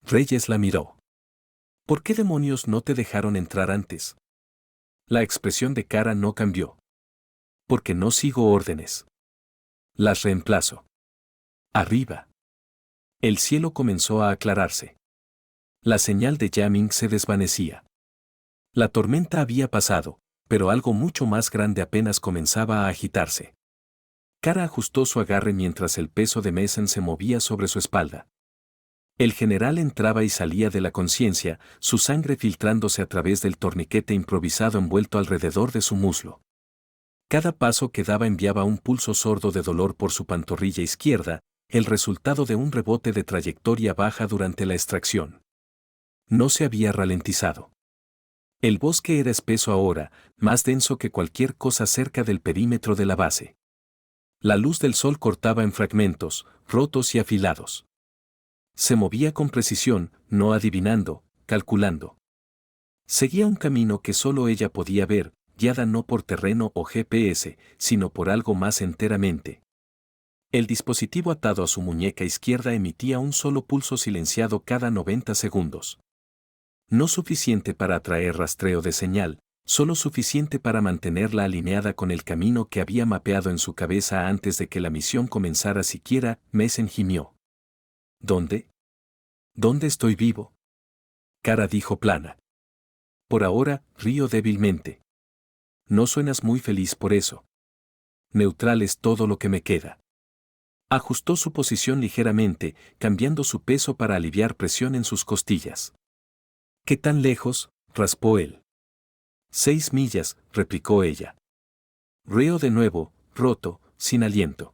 Reyes la miró. ¿Por qué demonios no te dejaron entrar antes? La expresión de Kara no cambió. Porque no sigo órdenes. Las reemplazo. Arriba. El cielo comenzó a aclararse. La señal de jamming se desvanecía. La tormenta había pasado, Pero algo mucho más grande apenas comenzaba a agitarse. Kara ajustó su agarre mientras el peso de Mason se movía sobre su espalda. El general entraba y salía de la conciencia, su sangre filtrándose a través del torniquete improvisado envuelto alrededor de su muslo. Cada paso que daba enviaba un pulso sordo de dolor por su pantorrilla izquierda, el resultado de un rebote de trayectoria baja durante la extracción. No se había ralentizado. El bosque era espeso ahora, más denso que cualquier cosa cerca del perímetro de la base. La luz del sol cortaba en fragmentos, rotos y afilados. Se movía con precisión, no adivinando, calculando. Seguía un camino que solo ella podía ver, guiada no por terreno o GPS, sino por algo más enteramente. El dispositivo atado a su muñeca izquierda emitía un solo pulso silenciado cada 90 segundos. No suficiente para atraer rastreo de señal, solo suficiente para mantenerla alineada con el camino que había mapeado en su cabeza antes de que la misión comenzara siquiera. Mason gimió. ¿Dónde? ¿Dónde estoy vivo? Kara dijo plana. Por ahora, río débilmente. No suenas muy feliz por eso. Neutral es todo lo que me queda. Ajustó su posición ligeramente, cambiando su peso para aliviar presión en sus costillas. ¿Qué tan lejos?, raspó él. 6 millas, replicó ella. Río de nuevo, roto, sin aliento.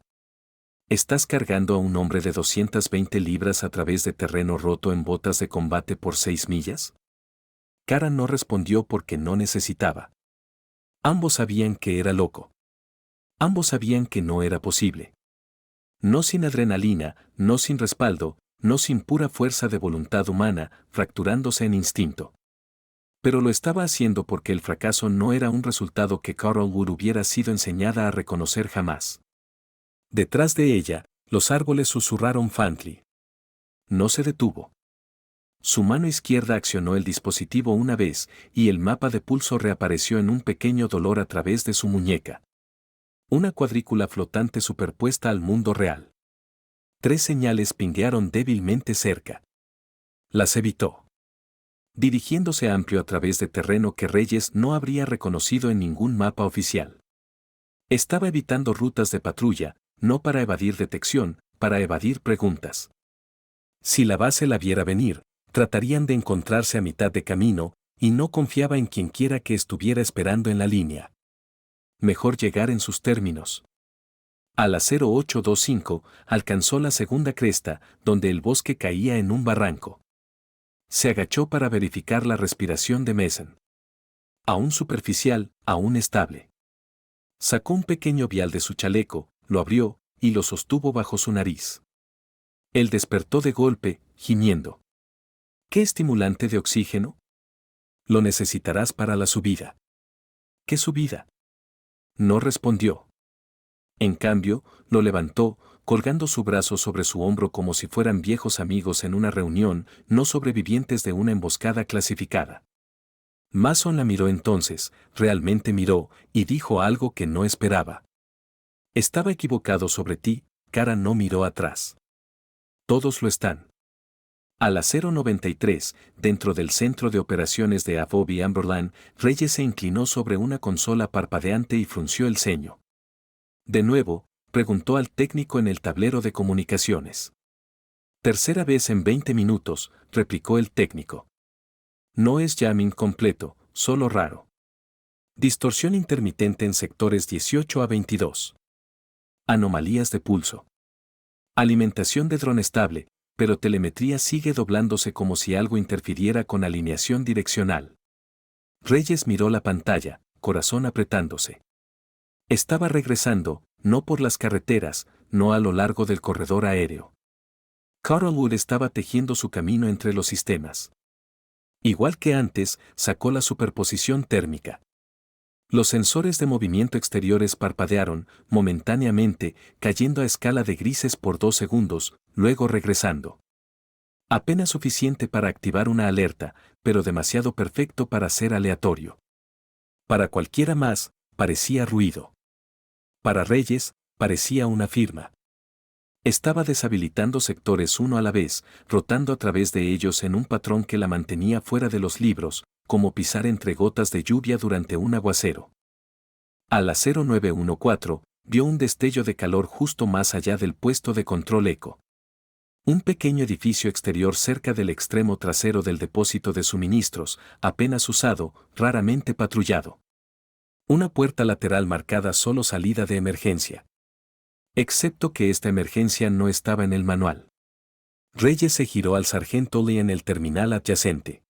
¿Estás cargando a un hombre de 220 libras a través de terreno roto en botas de combate por 6 millas? Kara no respondió porque no necesitaba. Ambos sabían que era loco. Ambos sabían que no era posible. No sin adrenalina, no sin respaldo, no sin pura fuerza de voluntad humana, fracturándose en instinto. Pero lo estaba haciendo porque el fracaso no era un resultado que Carlwood hubiera sido enseñada a reconocer jamás. Detrás de ella, los árboles susurraron faintly. No se detuvo. Su mano izquierda accionó el dispositivo una vez, y el mapa de pulso reapareció en un pequeño dolor a través de su muñeca. Una cuadrícula flotante superpuesta al mundo real. 3 señales pinguearon débilmente cerca. Las evitó. Dirigiéndose amplio a través de terreno que Reyes no habría reconocido en ningún mapa oficial. Estaba evitando rutas de patrulla, no para evadir detección, para evadir preguntas. Si la base la viera venir, tratarían de encontrarse a mitad de camino, y no confiaba en quienquiera que estuviera esperando en la línea. Mejor llegar en sus términos. A las 0825, alcanzó la segunda cresta, donde el bosque caía en un barranco. Se agachó para verificar la respiración de Mason. Aún superficial, aún estable. Sacó un pequeño vial de su chaleco, lo abrió, y lo sostuvo bajo su nariz. Él despertó de golpe, gimiendo. ¿Qué estimulante de oxígeno? Lo necesitarás para la subida. ¿Qué subida? No respondió. En cambio, lo levantó, colgando su brazo sobre su hombro como si fueran viejos amigos en una reunión, no sobrevivientes de una emboscada clasificada. Mason la miró entonces, realmente miró, y dijo algo que no esperaba. Estaba equivocado sobre ti. Kara no miró atrás. Todos lo están. A las 093, dentro del centro de operaciones de Avoby Amberland, Reyes se inclinó sobre una consola parpadeante y frunció el ceño. De nuevo, preguntó al técnico en el tablero de comunicaciones. Tercera vez en 20 minutos, replicó el técnico. No es jamming completo, solo raro. Distorsión intermitente en sectores 18 a 22. Anomalías de pulso. Alimentación de dron estable, pero telemetría sigue doblándose como si algo interfiriera con alineación direccional. Reyes miró la pantalla, corazón apretándose. Estaba regresando, no por las carreteras, no a lo largo del corredor aéreo. Carlwood estaba tejiendo su camino entre los sistemas. Igual que antes, sacó la superposición térmica. Los sensores de movimiento exteriores parpadearon, momentáneamente, cayendo a escala de grises por 2 segundos, luego regresando. Apenas suficiente para activar una alerta, pero demasiado perfecto para ser aleatorio. Para cualquiera más, parecía ruido. Para Reyes, parecía una firma. Estaba deshabilitando sectores uno a la vez, rotando a través de ellos en un patrón que la mantenía fuera de los libros, como pisar entre gotas de lluvia durante un aguacero. A las 0914, vio un destello de calor justo más allá del puesto de control eco. Un pequeño edificio exterior cerca del extremo trasero del depósito de suministros, apenas usado, raramente patrullado. Una puerta lateral marcada solo salida de emergencia. Excepto que esta emergencia no estaba en el manual. Reyes se giró al sargento Lee en el terminal adyacente.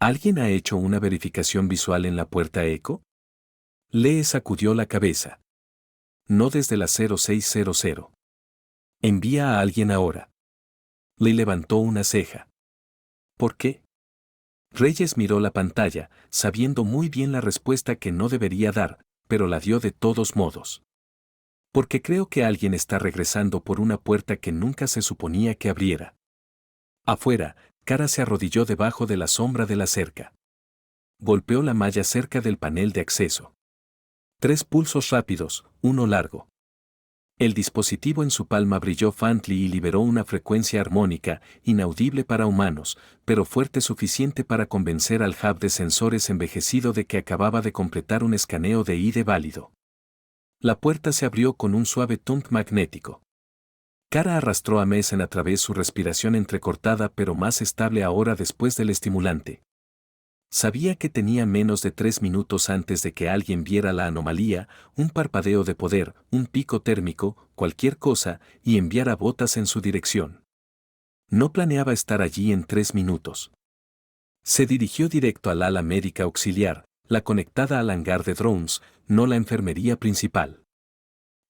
¿Alguien ha hecho una verificación visual en la puerta eco? Lee sacudió la cabeza. No desde la 0600. Envía a alguien ahora. Lee levantó una ceja. ¿Por qué? Reyes miró la pantalla, sabiendo muy bien la respuesta que no debería dar, pero la dio de todos modos. Porque creo que alguien está regresando por una puerta que nunca se suponía que abriera. Afuera, Kara se arrodilló debajo de la sombra de la cerca. Golpeó la malla cerca del panel de acceso. 3 pulsos rápidos, uno largo. El dispositivo en su palma brilló faintly y liberó una frecuencia armónica, inaudible para humanos, pero fuerte suficiente para convencer al hub de sensores envejecido de que acababa de completar un escaneo de ID válido. La puerta se abrió con un suave tunk magnético. Kara arrastró a Mason a través su respiración entrecortada pero más estable ahora después del estimulante. Sabía que tenía menos de 3 minutos antes de que alguien viera la anomalía, un parpadeo de poder, un pico térmico, cualquier cosa, y enviara botas en su dirección. No planeaba estar allí en 3 minutos. Se dirigió directo al ala médica auxiliar, la conectada al hangar de drones, no la enfermería principal.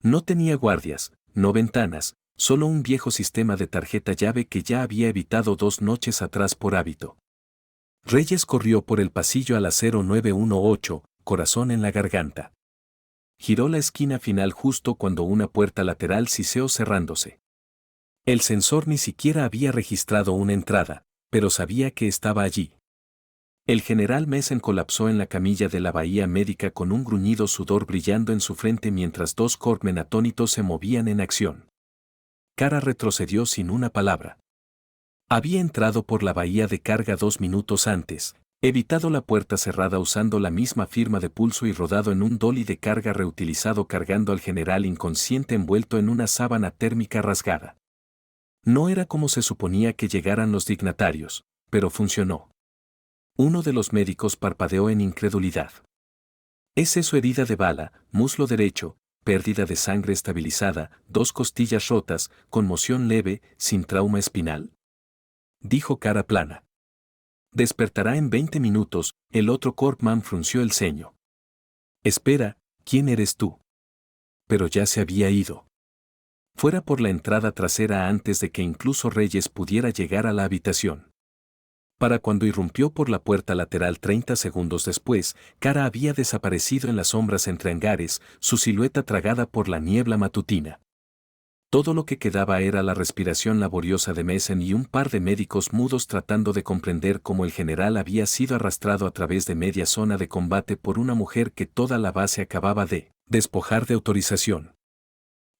No tenía guardias, no ventanas, solo un viejo sistema de tarjeta llave que ya había evitado 2 noches atrás por hábito. Reyes corrió por el pasillo a la 0918, corazón en la garganta. Giró la esquina final justo cuando una puerta lateral siseó cerrándose. El sensor ni siquiera había registrado una entrada, pero sabía que estaba allí. El general Mason colapsó en la camilla de la bahía médica con un gruñido sudor brillando en su frente mientras 2 corpsmen atónitos se movían en acción. Kara retrocedió sin una palabra. Había entrado por la bahía de carga 2 minutos antes, evitado la puerta cerrada usando la misma firma de pulso y rodado en un dolly de carga reutilizado cargando al general inconsciente envuelto en una sábana térmica rasgada. No era como se suponía que llegaran los dignatarios, pero funcionó. Uno de los médicos parpadeó en incredulidad. ¿Es eso herida de bala, muslo derecho, pérdida de sangre estabilizada, 2 costillas rotas, conmoción leve, sin trauma espinal? Dijo cara plana. Despertará en 20 minutos, el otro corpsman frunció el ceño. Espera, ¿quién eres tú? Pero ya se había ido. Fuera por la entrada trasera antes de que incluso Reyes pudiera llegar a la habitación. Para cuando irrumpió por la puerta lateral 30 segundos después, Kara había desaparecido en las sombras entre hangares, su silueta tragada por la niebla matutina. Todo lo que quedaba era la respiración laboriosa de Mason y un par de médicos mudos tratando de comprender cómo el general había sido arrastrado a través de media zona de combate por una mujer que toda la base acababa de despojar de autorización.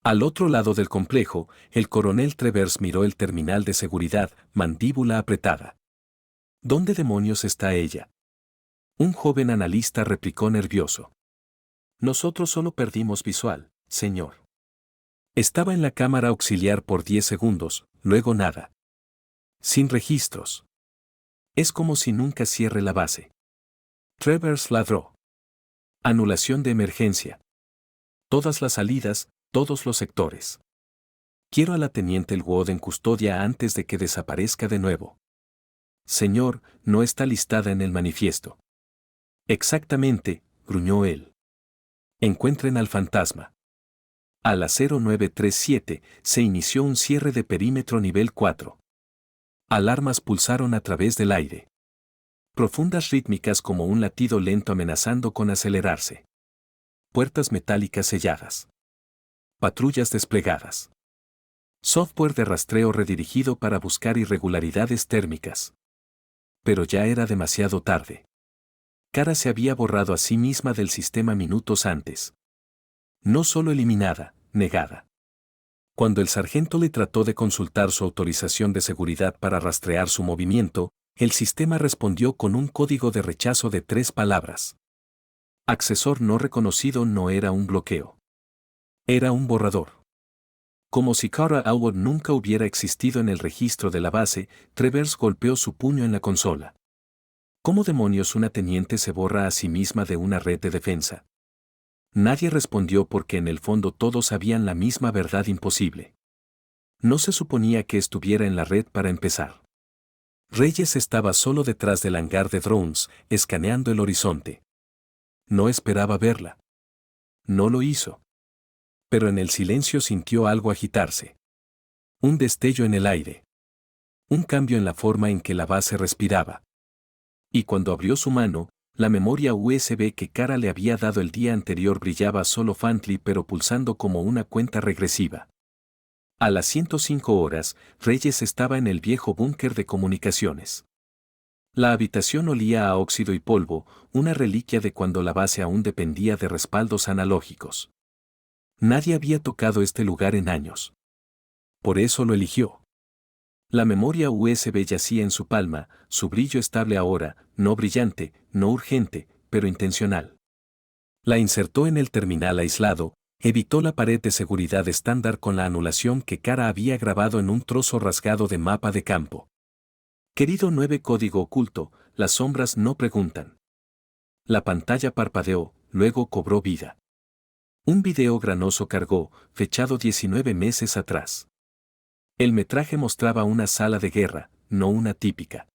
Al otro lado del complejo, el coronel Travers miró el terminal de seguridad, mandíbula apretada. ¿Dónde demonios está ella? Un joven analista replicó nervioso. Nosotros solo perdimos visual, señor. Estaba en la cámara auxiliar por 10 segundos, luego nada. Sin registros. Es como si nunca cierre la base. Travers ladró. Anulación de emergencia. Todas las salidas, todos los sectores. Quiero a la teniente Elwood en custodia antes de que desaparezca de nuevo. Señor, no está listada en el manifiesto. Exactamente, gruñó él. Encuentren al fantasma. A las 0937 se inició un cierre de perímetro nivel 4. Alarmas pulsaron a través del aire. Profundas rítmicas como un latido lento amenazando con acelerarse. Puertas metálicas selladas. Patrullas desplegadas. Software de rastreo redirigido para buscar irregularidades térmicas. Pero ya era demasiado tarde. Kara se había borrado a sí misma del sistema minutos antes. No solo eliminada, negada. Cuando el sargento le trató de consultar su autorización de seguridad para rastrear su movimiento, el sistema respondió con un código de rechazo de 3 palabras. Accesor no reconocido no era un bloqueo. Era un borrador. Como si Kara Elwood nunca hubiera existido en el registro de la base, Travers golpeó su puño en la consola. ¿Cómo demonios una teniente se borra a sí misma de una red de defensa? Nadie respondió porque en el fondo todos sabían la misma verdad imposible. No se suponía que estuviera en la red para empezar. Reyes estaba solo detrás del hangar de drones, escaneando el horizonte. No esperaba verla. No lo hizo. Pero en el silencio sintió algo agitarse. Un destello en el aire. Un cambio en la forma en que la base respiraba. Y cuando abrió su mano, la memoria USB que Kara le había dado el día anterior brillaba solo faintly pero pulsando como una cuenta regresiva. A las 105 horas, Reyes estaba en el viejo búnker de comunicaciones. La habitación olía a óxido y polvo, una reliquia de cuando la base aún dependía de respaldos analógicos. Nadie había tocado este lugar en años. Por eso lo eligió. La memoria USB yacía en su palma, su brillo estable ahora, no brillante, no urgente, pero intencional. La insertó en el terminal aislado, evitó la pared de seguridad estándar con la anulación que Kara había grabado en un trozo rasgado de mapa de campo. Querido 9 código oculto, las sombras no preguntan. La pantalla parpadeó, luego cobró vida. Un video granoso cargó, fechado 19 meses atrás. El metraje mostraba una sala de guerra, no una típica.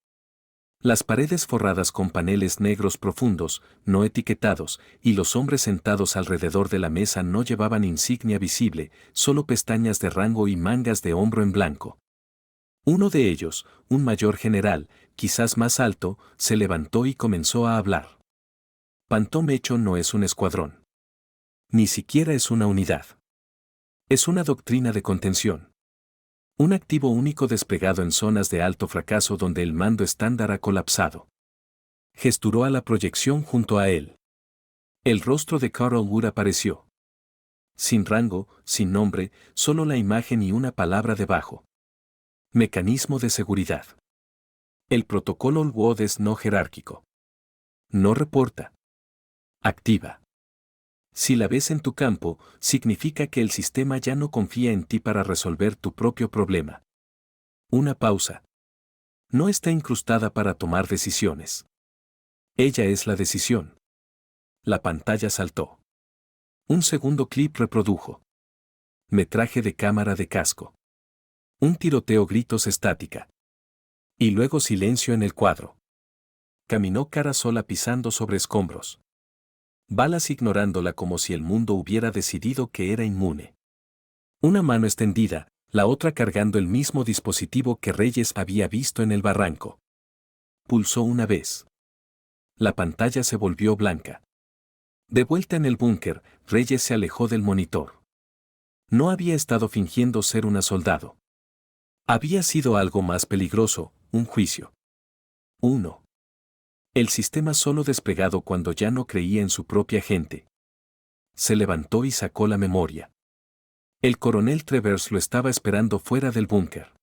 Las paredes forradas con paneles negros profundos, no etiquetados, y los hombres sentados alrededor de la mesa no llevaban insignia visible, solo pestañas de rango y mangas de hombro en blanco. Uno de ellos, un mayor general, quizás más alto, se levantó y comenzó a hablar. Phantom Echo no es un escuadrón. Ni siquiera es una unidad. Es una doctrina de contención. Un activo único desplegado en zonas de alto fracaso donde el mando estándar ha colapsado. Gesturó a la proyección junto a él. El rostro de Carl Wood apareció. Sin rango, sin nombre, solo la imagen y una palabra debajo. Mecanismo de seguridad. El protocolo WOD es no jerárquico. No reporta. Activa. Si la ves en tu campo, significa que el sistema ya no confía en ti para resolver tu propio problema. Una pausa. No está incrustada para tomar decisiones. Ella es la decisión. La pantalla saltó. Un segundo clip reprodujo. Metraje de cámara de casco. Un tiroteo, gritos, estática. Y luego silencio en el cuadro. Caminó Kara sola pisando sobre escombros. Balas ignorándola como si el mundo hubiera decidido que era inmune. Una mano extendida, la otra cargando el mismo dispositivo que Reyes había visto en el barranco. Pulsó una vez. La pantalla se volvió blanca. De vuelta en el búnker, Reyes se alejó del monitor. No había estado fingiendo ser una soldado. Había sido algo más peligroso, un juicio. Uno. El sistema solo desplegado cuando ya no creía en su propia gente. Se levantó y sacó la memoria. El coronel Travers lo estaba esperando fuera del búnker.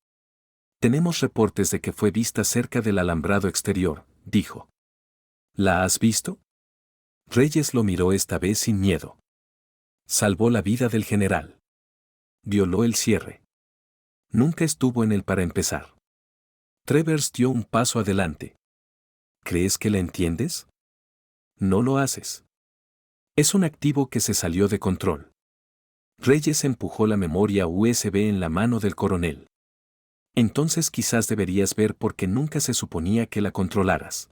Tenemos reportes de que fue vista cerca del alambrado exterior, dijo. ¿La has visto? Reyes lo miró esta vez sin miedo. Salvó la vida del general. Violó el cierre. Nunca estuvo en él para empezar. Travers dio un paso adelante. ¿Crees que la entiendes? No lo haces. Es un activo que se salió de control. Reyes empujó la memoria USB en la mano del coronel. Entonces quizás deberías ver por qué nunca se suponía que la controlaras.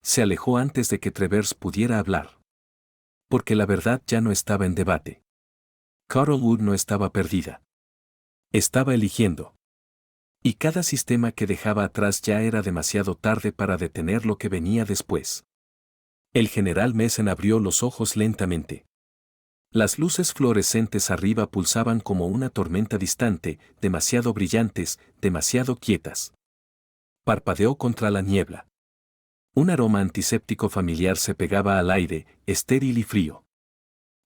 Se alejó antes de que Travers pudiera hablar. Porque la verdad ya no estaba en debate. Carol Wood no estaba perdida. Estaba eligiendo. Y cada sistema que dejaba atrás ya era demasiado tarde para detener lo que venía después. El general Messen abrió los ojos lentamente. Las luces fluorescentes arriba pulsaban como una tormenta distante, demasiado brillantes, demasiado quietas. Parpadeó contra la niebla. Un aroma antiséptico familiar se pegaba al aire, estéril y frío.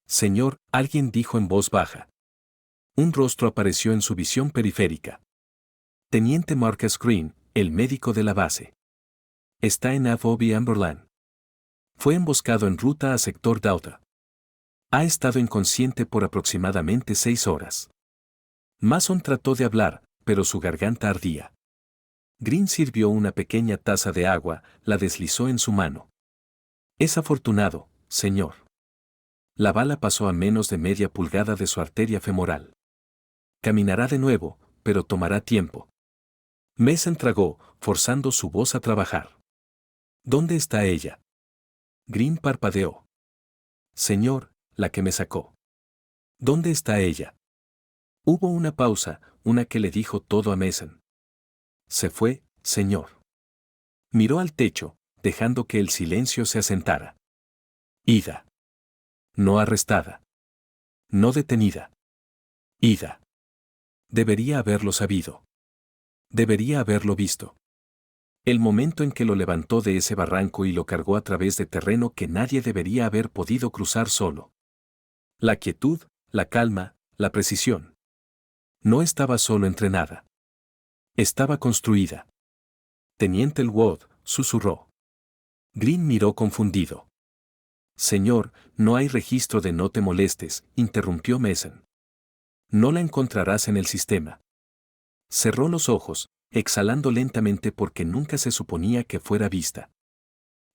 Señor, alguien dijo en voz baja. Un rostro apareció en su visión periférica. Teniente Marcus Green, el médico de la base. Está en Avoby Amberland. Fue emboscado en ruta a sector Dauta. Ha estado inconsciente por aproximadamente 6 horas. Mason trató de hablar, pero su garganta ardía. Green sirvió una pequeña taza de agua, la deslizó en su mano. Es afortunado, señor. La bala pasó a menos de media pulgada de su arteria femoral. Caminará de nuevo, pero tomará tiempo. Mason tragó, forzando su voz a trabajar. ¿Dónde está ella? Green parpadeó. Señor, la que me sacó. ¿Dónde está ella? Hubo una pausa, una que le dijo todo a Mason. Se fue, señor. Miró al techo, dejando que el silencio se asentara. Ida. No arrestada. No detenida. Ida. Debería haberlo sabido. Debería haberlo visto. El momento en que lo levantó de ese barranco y lo cargó a través de terreno que nadie debería haber podido cruzar solo. La quietud, la calma, la precisión. No estaba solo entrenada. Estaba construida. Teniente Elwood, susurró. Green miró confundido. Señor, no hay registro de no te molestes, interrumpió Mason. No la encontrarás en el sistema. Cerró los ojos, exhalando lentamente porque nunca se suponía que fuera vista.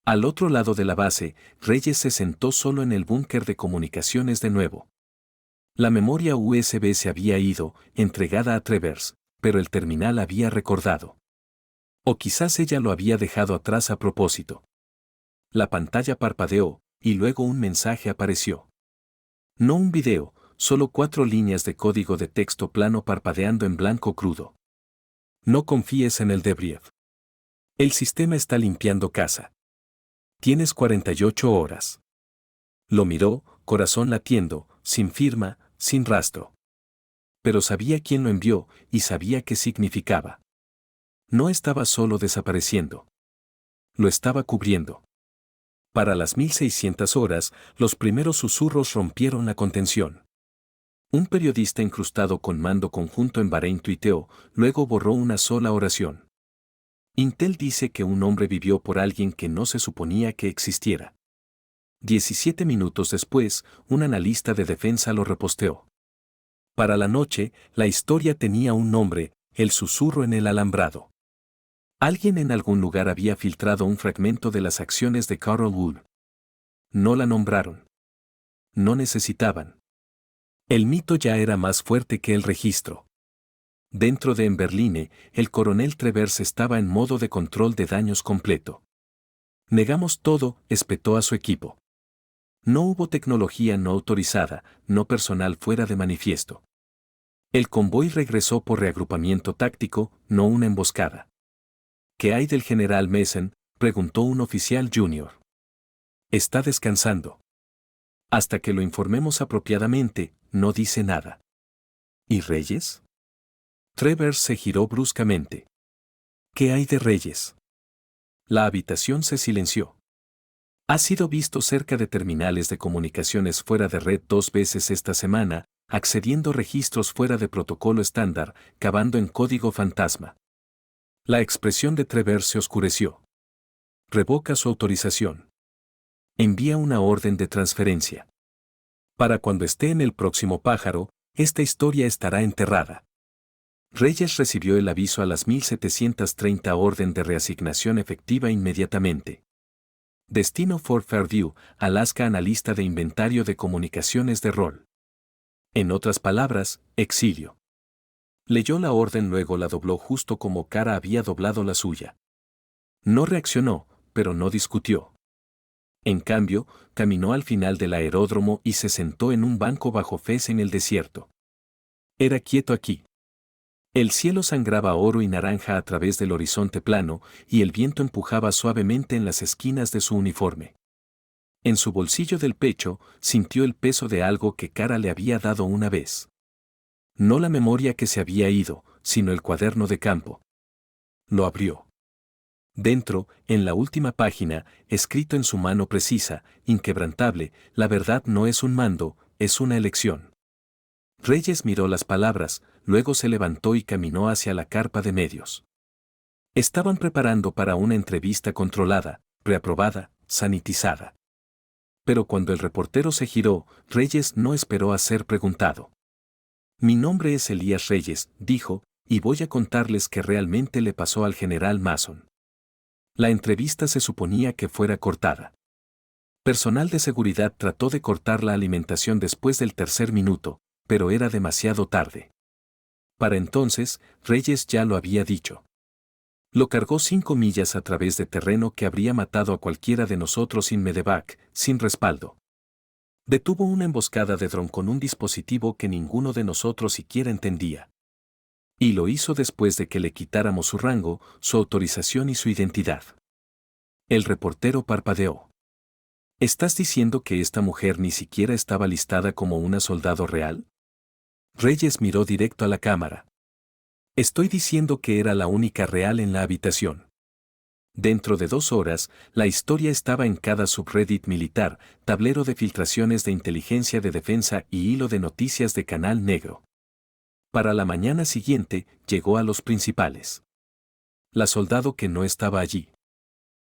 Al otro lado de la base, Reyes se sentó solo en el búnker de comunicaciones de nuevo. La memoria USB se había ido, entregada a Travers, pero el terminal había recordado. O quizás ella lo había dejado atrás a propósito. La pantalla parpadeó, y luego un mensaje apareció. No un video, solo 4 líneas de código de texto plano parpadeando en blanco crudo. No confíes en el debrief. El sistema está limpiando casa. Tienes 48 horas. Lo miró, corazón latiendo, sin firma, sin rastro. Pero sabía quién lo envió y sabía qué significaba. No estaba solo desapareciendo. Lo estaba cubriendo. Para las 1600 horas, los primeros susurros rompieron la contención. Un periodista incrustado con mando conjunto en Bahrein tuiteó, luego borró una sola oración. Intel dice que un hombre vivió por alguien que no se suponía que existiera. 17 minutos después, un analista de defensa lo reposteó. Para la noche, la historia tenía un nombre, el susurro en el alambrado. Alguien en algún lugar había filtrado un fragmento de las acciones de Carol Wood. No la nombraron. No necesitaban. El mito ya era más fuerte que el registro. Dentro de Emberline, el coronel Travers estaba en modo de control de daños completo. Negamos todo, espetó a su equipo. No hubo tecnología no autorizada, no personal fuera de manifiesto. El convoy regresó por reagrupamiento táctico, no una emboscada. ¿Qué hay del general Mason?, preguntó un oficial junior. Está descansando. Hasta que lo informemos apropiadamente, no dice nada. ¿Y Reyes? Travers se giró bruscamente. ¿Qué hay de Reyes? La habitación se silenció. Ha sido visto cerca de terminales de comunicaciones fuera de red 2 veces esta semana, accediendo registros fuera de protocolo estándar, cavando en código fantasma. La expresión de Travers se oscureció. Revoca su autorización. Envía una orden de transferencia. Para cuando esté en el próximo pájaro, esta historia estará enterrada. Reyes recibió el aviso a las 1730 orden de reasignación efectiva inmediatamente. Destino Fort Fairview, Alaska, analista de inventario de comunicaciones de rol. En otras palabras, exilio. Leyó la orden, luego la dobló justo como Kara había doblado la suya. No reaccionó, pero no discutió. En cambio, caminó al final del aeródromo y se sentó en un banco bajo Fez en el desierto. Era quieto aquí. El cielo sangraba oro y naranja a través del horizonte plano, y el viento empujaba suavemente en las esquinas de su uniforme. En su bolsillo del pecho, sintió el peso de algo que Kara le había dado una vez. No la memoria que se había ido, sino el cuaderno de campo. Lo abrió. Dentro, en la última página, escrito en su mano precisa, inquebrantable, la verdad no es un mando, es una elección. Reyes miró las palabras, luego se levantó y caminó hacia la carpa de medios. Estaban preparando para una entrevista controlada, preaprobada, sanitizada. Pero cuando el reportero se giró, Reyes no esperó a ser preguntado. Mi nombre es Elías Reyes, dijo, y voy a contarles qué realmente le pasó al general Mason. La entrevista se suponía que fuera cortada. Personal de seguridad trató de cortar la alimentación después del tercer minuto, pero era demasiado tarde. Para entonces, Reyes ya lo había dicho. Lo cargó 5 millas a través de terreno que habría matado a cualquiera de nosotros sin medevac, sin respaldo. Detuvo una emboscada de dron con un dispositivo que ninguno de nosotros siquiera entendía. Y lo hizo después de que le quitáramos su rango, su autorización y su identidad. El reportero parpadeó. ¿Estás diciendo que esta mujer ni siquiera estaba listada como una soldado real? Reyes miró directo a la cámara. Estoy diciendo que era la única real en la habitación. Dentro de 2 horas, la historia estaba en cada subreddit militar, tablero de filtraciones de inteligencia de defensa y hilo de noticias de Canal Negro. Para la mañana siguiente, llegó a los principales. La soldado que no estaba allí.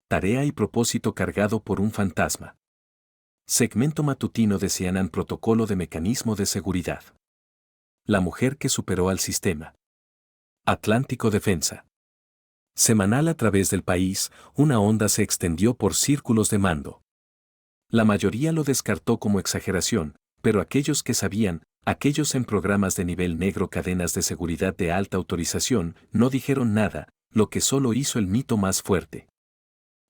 Tarea y propósito cargado por un fantasma. Segmento matutino de CNN, protocolo de mecanismo de seguridad. La mujer que superó al sistema. Atlántico Defensa. Semanal a través del país, una onda se extendió por círculos de mando. La mayoría lo descartó como exageración, pero aquellos que sabían, aquellos en programas de nivel negro, cadenas de seguridad de alta autorización, no dijeron nada, lo que solo hizo el mito más fuerte.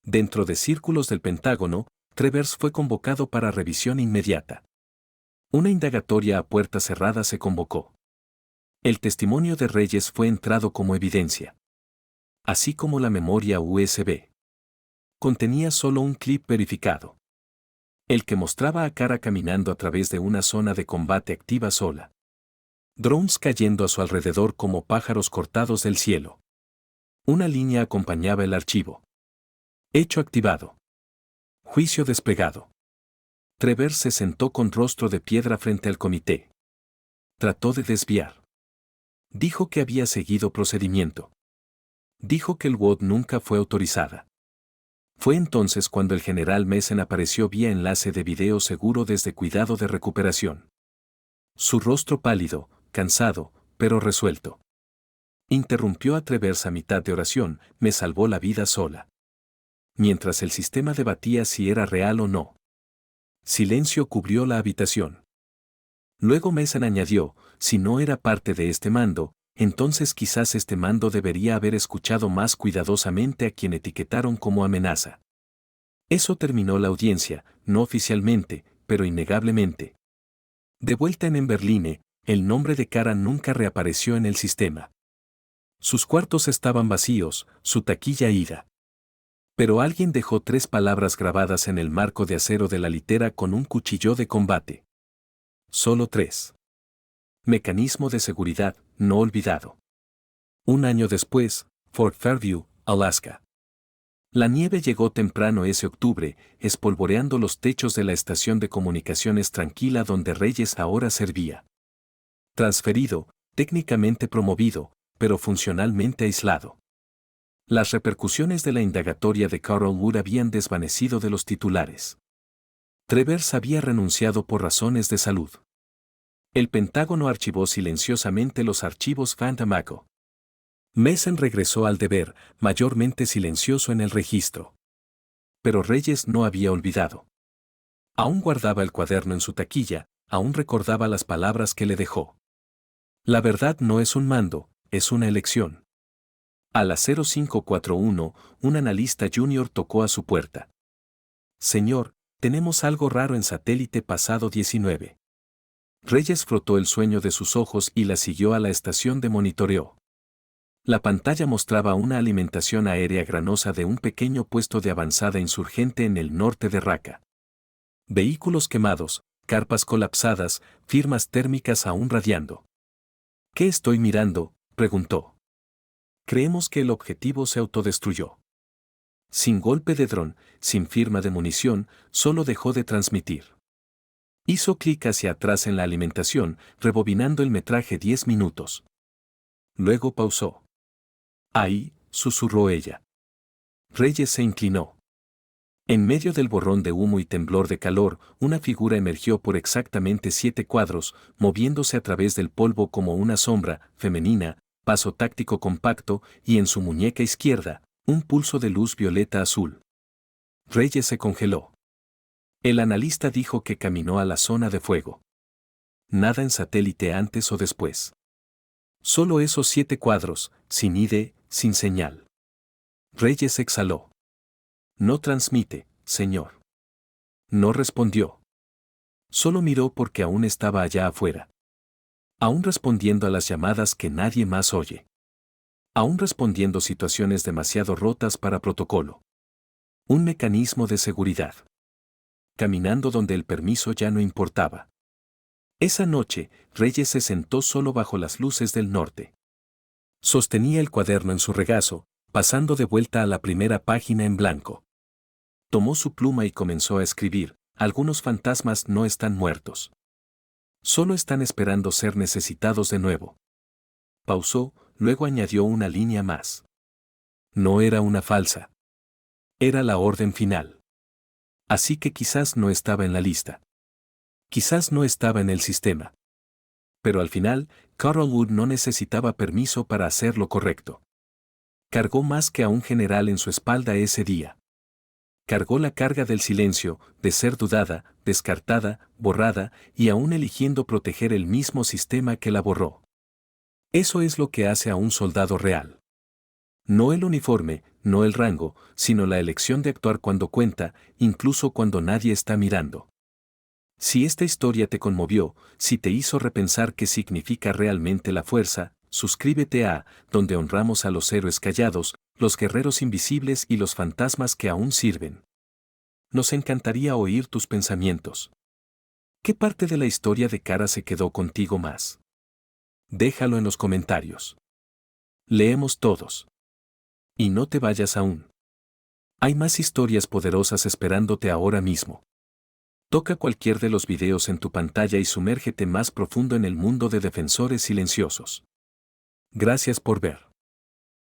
Dentro de círculos del Pentágono, Travers fue convocado para revisión inmediata. Una indagatoria a puerta cerrada se convocó. El testimonio de Reyes fue entrado como evidencia. Así como la memoria USB. Contenía solo un clip verificado. El que mostraba a Cara caminando a través de una zona de combate activa sola. Drones cayendo a su alrededor como pájaros cortados del cielo. Una línea acompañaba el archivo. Hecho activado. Juicio desplegado. Travers se sentó con rostro de piedra frente al comité. Trató de desviar. Dijo que había seguido procedimiento. Dijo que el WOD nunca fue autorizada. Fue entonces cuando el general Mason apareció vía enlace de video seguro desde cuidado de recuperación. Su rostro pálido, cansado, pero resuelto. Interrumpió a Travers a mitad de oración, me salvó la vida sola. Mientras el sistema debatía si era real o no. Silencio cubrió la habitación. Luego Mason añadió, si no era parte de este mando, entonces quizás este mando debería haber escuchado más cuidadosamente a quien etiquetaron como amenaza. Eso terminó la audiencia, no oficialmente, pero innegablemente. De vuelta en Berlín, el nombre de Cara nunca reapareció en el sistema. Sus cuartos estaban vacíos, su taquilla ida. Pero alguien dejó 3 palabras grabadas en el marco de acero de la litera con un cuchillo de combate. Solo 3. Mecanismo de seguridad, no olvidado. 1 año después, Fort Fairview, Alaska. La nieve llegó temprano ese octubre, espolvoreando los techos de la estación de comunicaciones tranquila donde Reyes ahora servía. Transferido, técnicamente promovido, pero funcionalmente aislado. Las repercusiones de la indagatoria de Carol Wood habían desvanecido de los titulares. Travers había renunciado por razones de salud. El Pentágono archivó silenciosamente los archivos Fantamaco. Mason regresó al deber, mayormente silencioso en el registro. Pero Reyes no había olvidado. Aún guardaba el cuaderno en su taquilla, aún recordaba las palabras que le dejó. La verdad no es un mando, es una elección. A las 0541, un analista junior tocó a su puerta. Señor, tenemos algo raro en satélite pasado 19. Reyes frotó el sueño de sus ojos y la siguió a la estación de monitoreo. La pantalla mostraba una alimentación aérea granosa de un pequeño puesto de avanzada insurgente en el norte de Raqqa. Vehículos quemados, carpas colapsadas, firmas térmicas aún radiando. ¿Qué estoy mirando?, preguntó. Creemos que el objetivo se autodestruyó. Sin golpe de dron, sin firma de munición, solo dejó de transmitir. Hizo clic hacia atrás en la alimentación, rebobinando el metraje 10 minutos. Luego pausó. Ahí, susurró ella. Reyes se inclinó. En medio del borrón de humo y temblor de calor, una figura emergió por exactamente 7 cuadros, moviéndose a través del polvo como una sombra, femenina, paso táctico compacto, y en su muñeca izquierda, un pulso de luz violeta azul. Reyes se congeló. El analista dijo que caminó a la zona de fuego. Nada en satélite antes o después. Solo esos 7 cuadros, sin ID, sin señal. Reyes exhaló. No transmite, señor. No respondió. Solo miró porque aún estaba allá afuera. Aún respondiendo a las llamadas que nadie más oye. Aún respondiendo situaciones demasiado rotas para protocolo. Un mecanismo de seguridad. Caminando donde el permiso ya no importaba. Esa noche, Reyes se sentó solo bajo las luces del norte. Sostenía el cuaderno en su regazo, pasando de vuelta a la primera página en blanco. Tomó su pluma y comenzó a escribir: algunos fantasmas no están muertos. Solo están esperando ser necesitados de nuevo. Pausó, luego añadió una línea más. No era una falsa. Era la orden final. Así que quizás no estaba en la lista. Quizás no estaba en el sistema. Pero al final, Carol Wood no necesitaba permiso para hacer lo correcto. Cargó más que a un general en su espalda ese día. Cargó la carga del silencio, de ser dudada, descartada, borrada, y aún eligiendo proteger el mismo sistema que la borró. Eso es lo que hace a un soldado real. No el uniforme, no el rango, sino la elección de actuar cuando cuenta, incluso cuando nadie está mirando. Si esta historia te conmovió, si te hizo repensar qué significa realmente la fuerza, suscríbete a Donde honramos a los héroes callados, los guerreros invisibles y los fantasmas que aún sirven. Nos encantaría oír tus pensamientos. ¿Qué parte de la historia de Kara se quedó contigo más? Déjalo en los comentarios. Leemos todos. Y no te vayas aún. Hay más historias poderosas esperándote ahora mismo. Toca cualquier de los videos en tu pantalla y sumérgete más profundo en el mundo de Defensores Silenciosos. Gracias por ver.